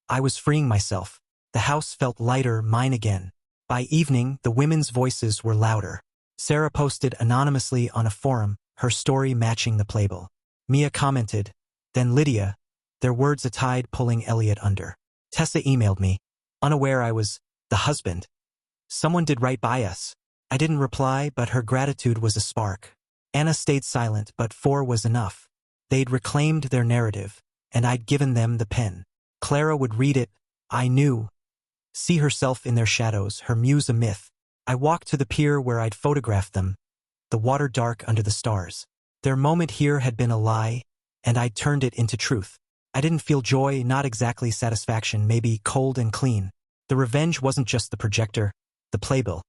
I was freeing myself. The house felt lighter, mine again. By evening, the women's voices were louder. Sarah posted anonymously on a forum, her story matching the playbill. Mia commented, then Lydia, their words a tide pulling Elliot under. Tessa emailed me, unaware I was the husband. Someone did right by us. I didn't reply, but her gratitude was a spark. Anna stayed silent, but 4 was enough. They'd reclaimed their narrative, and I'd given them the pen. Clara would read it, I knew. See herself in their shadows, her muse a myth. I walked to the pier where I'd photographed them, the water dark under the stars. Their moment here had been a lie, and I'd turned it into truth. I didn't feel joy, not exactly satisfaction, maybe cold and clean. The revenge wasn't just the projector, the playbill.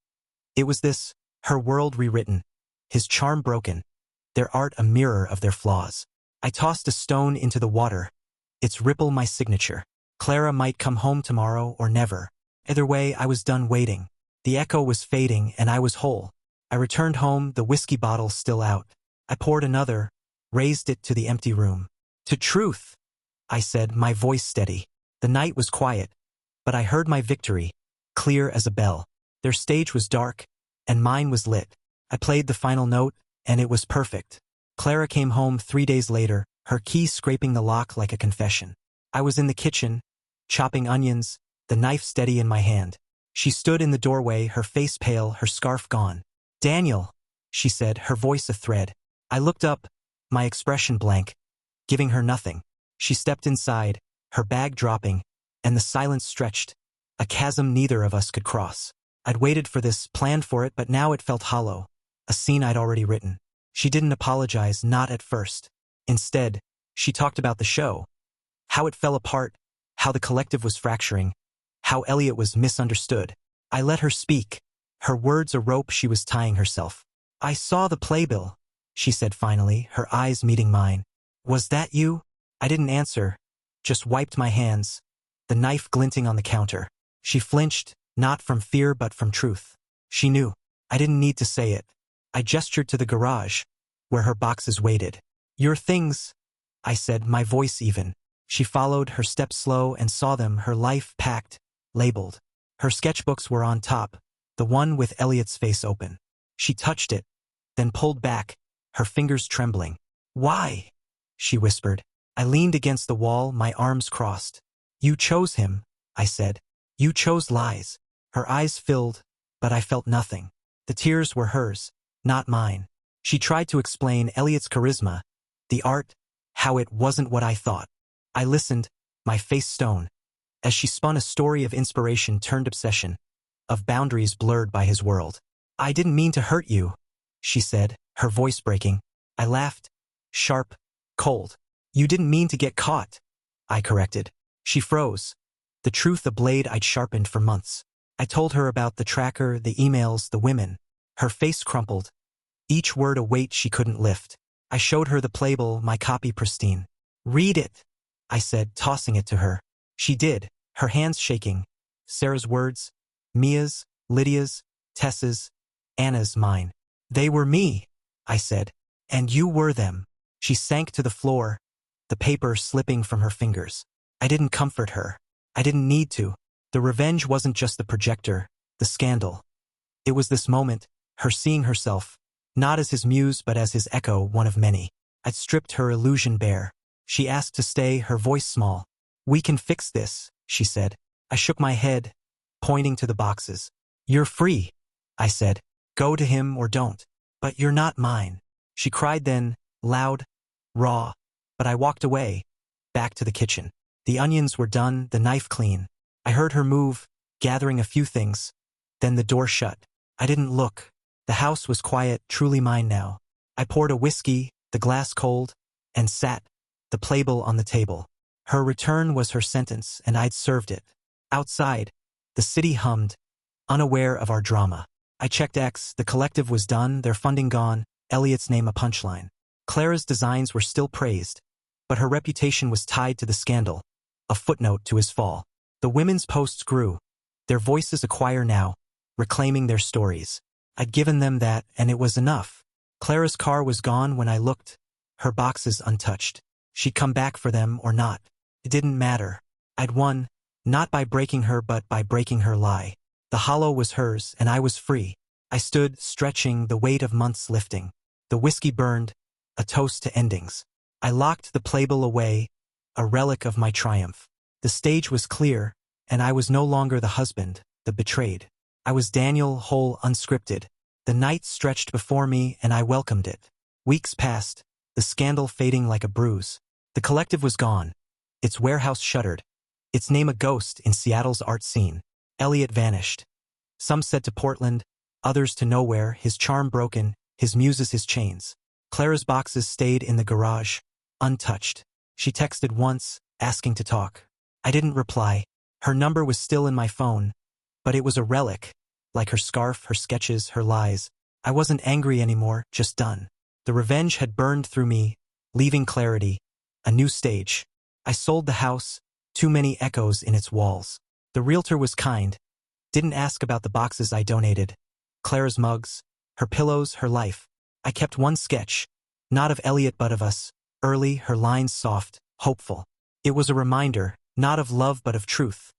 It was this, her world rewritten, his charm broken, their art a mirror of their flaws. I tossed a stone into the water, its ripple my signature. Clara might come home tomorrow or never. Either way, I was done waiting. The echo was fading and I was whole. I returned home, the whiskey bottle still out. I poured another, raised it to the empty room. To truth, I said, my voice steady. The night was quiet, but I heard my victory, clear as a bell. Their stage was dark, and mine was lit. I played the final note, and it was perfect. Clara came home 3 days later, her key scraping the lock like a confession. I was in the kitchen, chopping onions, the knife steady in my hand. She stood in the doorway, her face pale, her scarf gone. Daniel, she said, her voice a thread. I looked up, my expression blank, giving her nothing. She stepped inside, her bag dropping, and the silence stretched, a chasm neither of us could cross. I'd waited for this, planned for it, but now it felt hollow, a scene I'd already written. She didn't apologize, not at first. Instead, she talked about the show, how it fell apart, how the collective was fracturing, how Elliot was misunderstood. I let her speak, her words a rope she was tying herself. I saw the playbill, she said finally, her eyes meeting mine. Was that you? I didn't answer, just wiped my hands, the knife glinting on the counter. She flinched, not from fear but from truth. She knew. I didn't need to say it. I gestured to the garage, where her boxes waited. Your things, I said, my voice even. She followed, her steps slow, and saw them, her life packed, labeled. Her sketchbooks were on top, the one with Elliot's face open. She touched it, then pulled back, her fingers trembling. Why? She whispered. I leaned against the wall, my arms crossed. You chose him, I said. You chose lies. Her eyes filled, but I felt nothing. The tears were hers, not mine. She tried to explain Elliot's charisma, the art, how it wasn't what I thought. I listened, my face stone, as she spun a story of inspiration turned obsession, of boundaries blurred by his world. I didn't mean to hurt you, she said, her voice breaking. I laughed, sharp, cold. You didn't mean to get caught, I corrected. She froze, The truth a blade I'd sharpened for months. I told her about the tracker, the emails, the women. Her face crumpled, each word a weight she couldn't lift. I showed her the playbill, my copy pristine. "Read it," I said, tossing it to her. She did, her hands shaking. Sarah's words, Mia's, Lydia's, Tessa's, Anna's, mine. "They were me," I said, "and you were them." She sank to the floor, the paper slipping from her fingers. I didn't comfort her. I didn't need to. The revenge wasn't just the projector, the scandal. It was this moment, her seeing herself, not as his muse but as his echo, one of many. I'd stripped her illusion bare. She asked to stay, her voice small. "We can fix this," she said. I shook my head, pointing to the boxes. "You're free," I said. "Go to him or don't. But you're not mine." She cried then, loud, raw. But I walked away, back to the kitchen. The onions were done, the knife clean. I heard her move, gathering a few things. Then the door shut. I didn't look. The house was quiet, truly mine now. I poured a whiskey, the glass cold, and sat, the playbill on the table. Her return was her sentence, and I'd served it. Outside, the city hummed, unaware of our drama. I checked X, the collective was done, their funding gone, Elliot's name a punchline. Clara's designs were still praised, but her reputation was tied to the scandal, a footnote to his fall. The women's posts grew, their voices a choir now, reclaiming their stories. I'd given them that, and it was enough. Clara's car was gone when I looked, her boxes untouched. She'd come back for them or not. It didn't matter. I'd won, not by breaking her but by breaking her lie. The hollow was hers, and I was free. I stood, stretching, the weight of months lifting. The whiskey burned, a toast to endings. I locked the playbill away, a relic of my triumph. The stage was clear, and I was no longer the husband, the betrayed. I was Daniel, whole, unscripted. The night stretched before me, and I welcomed it. Weeks passed, the scandal fading like a bruise. The collective was gone. Its warehouse shuttered. Its name a ghost in Seattle's art scene. Elliot vanished. Some said to Portland, others to nowhere, his charm broken, his muses his chains. Clara's boxes stayed in the garage, untouched. She texted once, asking to talk. I didn't reply. Her number was still in my phone, but it was a relic, like her scarf, her sketches, her lies. I wasn't angry anymore, just done. The revenge had burned through me, leaving clarity, a new stage. I sold the house, too many echoes in its walls. The realtor was kind, didn't ask about the boxes I donated. Clara's mugs, her pillows, her life. I kept one sketch, not of Elliot but of us, early, her lines soft, hopeful. It was a reminder, not of love but of truth.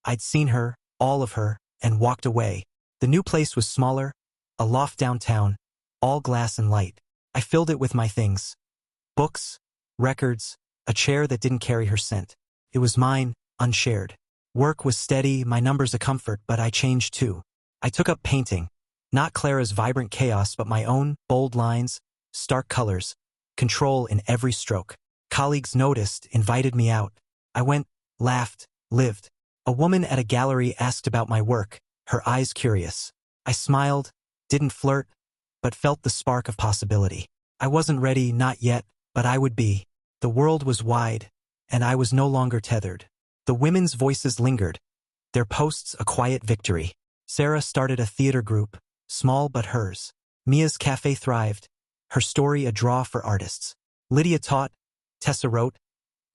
I'd seen her, all of her, and walked away. The new place was smaller, a loft downtown, all glass and light. I filled it with my things. Books, records, a chair that didn't carry her scent. It was mine, unshared. Work was steady, my numbers a comfort, but I changed too. I took up painting, not Clara's vibrant chaos but my own, bold lines, stark colors, control in every stroke. Colleagues noticed, invited me out. I went, laughed, lived. A woman at a gallery asked about my work, her eyes curious. I smiled, didn't flirt, but felt the spark of possibility. I wasn't ready, not yet, but I would be. The world was wide, and I was no longer tethered. The women's voices lingered, their posts a quiet victory. Sarah started a theater group, small but hers. Mia's cafe thrived, her story a draw for artists. Lydia taught, Tessa wrote,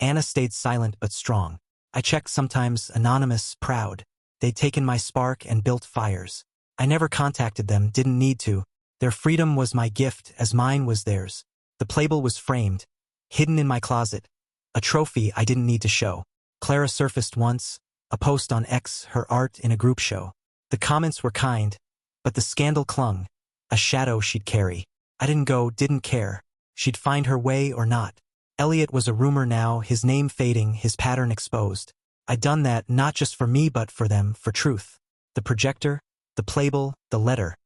Anna stayed silent but strong. I checked sometimes, anonymous, proud. They'd taken my spark and built fires. I never contacted them, didn't need to. Their freedom was my gift as mine was theirs. The playbill was framed, hidden in my closet, a trophy I didn't need to show. Clara surfaced once, a post on X, her art in a group show. The comments were kind, but the scandal clung, a shadow she'd carry. I didn't go, didn't care. She'd find her way or not. Elliot was a rumor now, his name fading, his pattern exposed. I'd done that not just for me but for them, for truth. The projector, the playbill, the letter.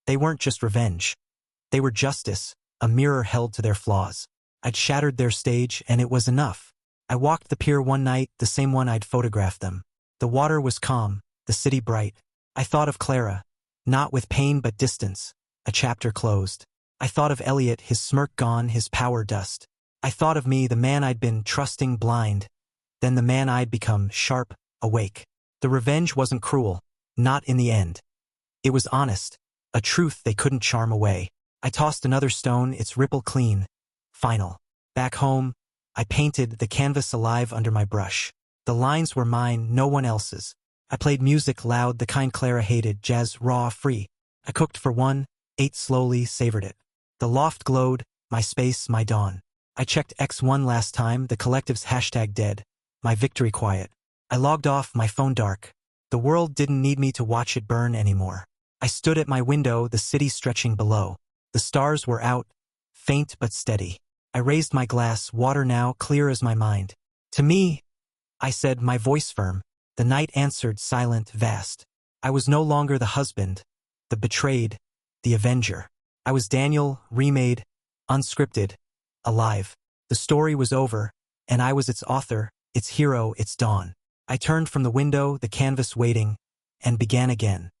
They weren't just revenge. They were justice, a mirror held to their flaws. I'd shattered their stage, and it was enough. I walked the pier one night, the same one I'd photographed them. The water was calm, the city bright. I thought of Clara, not with pain but distance, a chapter closed. I thought of Elliot, his smirk gone, his power dust. I thought of me, the man I'd been trusting blind, then the man I'd become, sharp, awake. The revenge wasn't cruel, not in the end. It was honest, a truth they couldn't charm away. I tossed another stone, its ripple clean. Final. Back home, I painted the canvas alive under my brush. The lines were mine, no one else's. I played music loud, the kind Clara hated, jazz raw, free. I cooked for one, ate slowly, savored it. The loft glowed, my space, my dawn. I checked X1 last time, the collective's hashtag dead. My victory quiet. I logged off, my phone dark. The world didn't need me to watch it burn anymore. I stood at my window, the city stretching below. The stars were out, faint but steady. I raised my glass, water now, clear as my mind. To me, I said, my voice firm. The night answered, silent, vast. I was no longer the husband, the betrayed, the avenger. I was Daniel, remade, unscripted, alive. The story was over, and I was its author, its hero, its dawn. I turned from the window, the canvas waiting, and began again.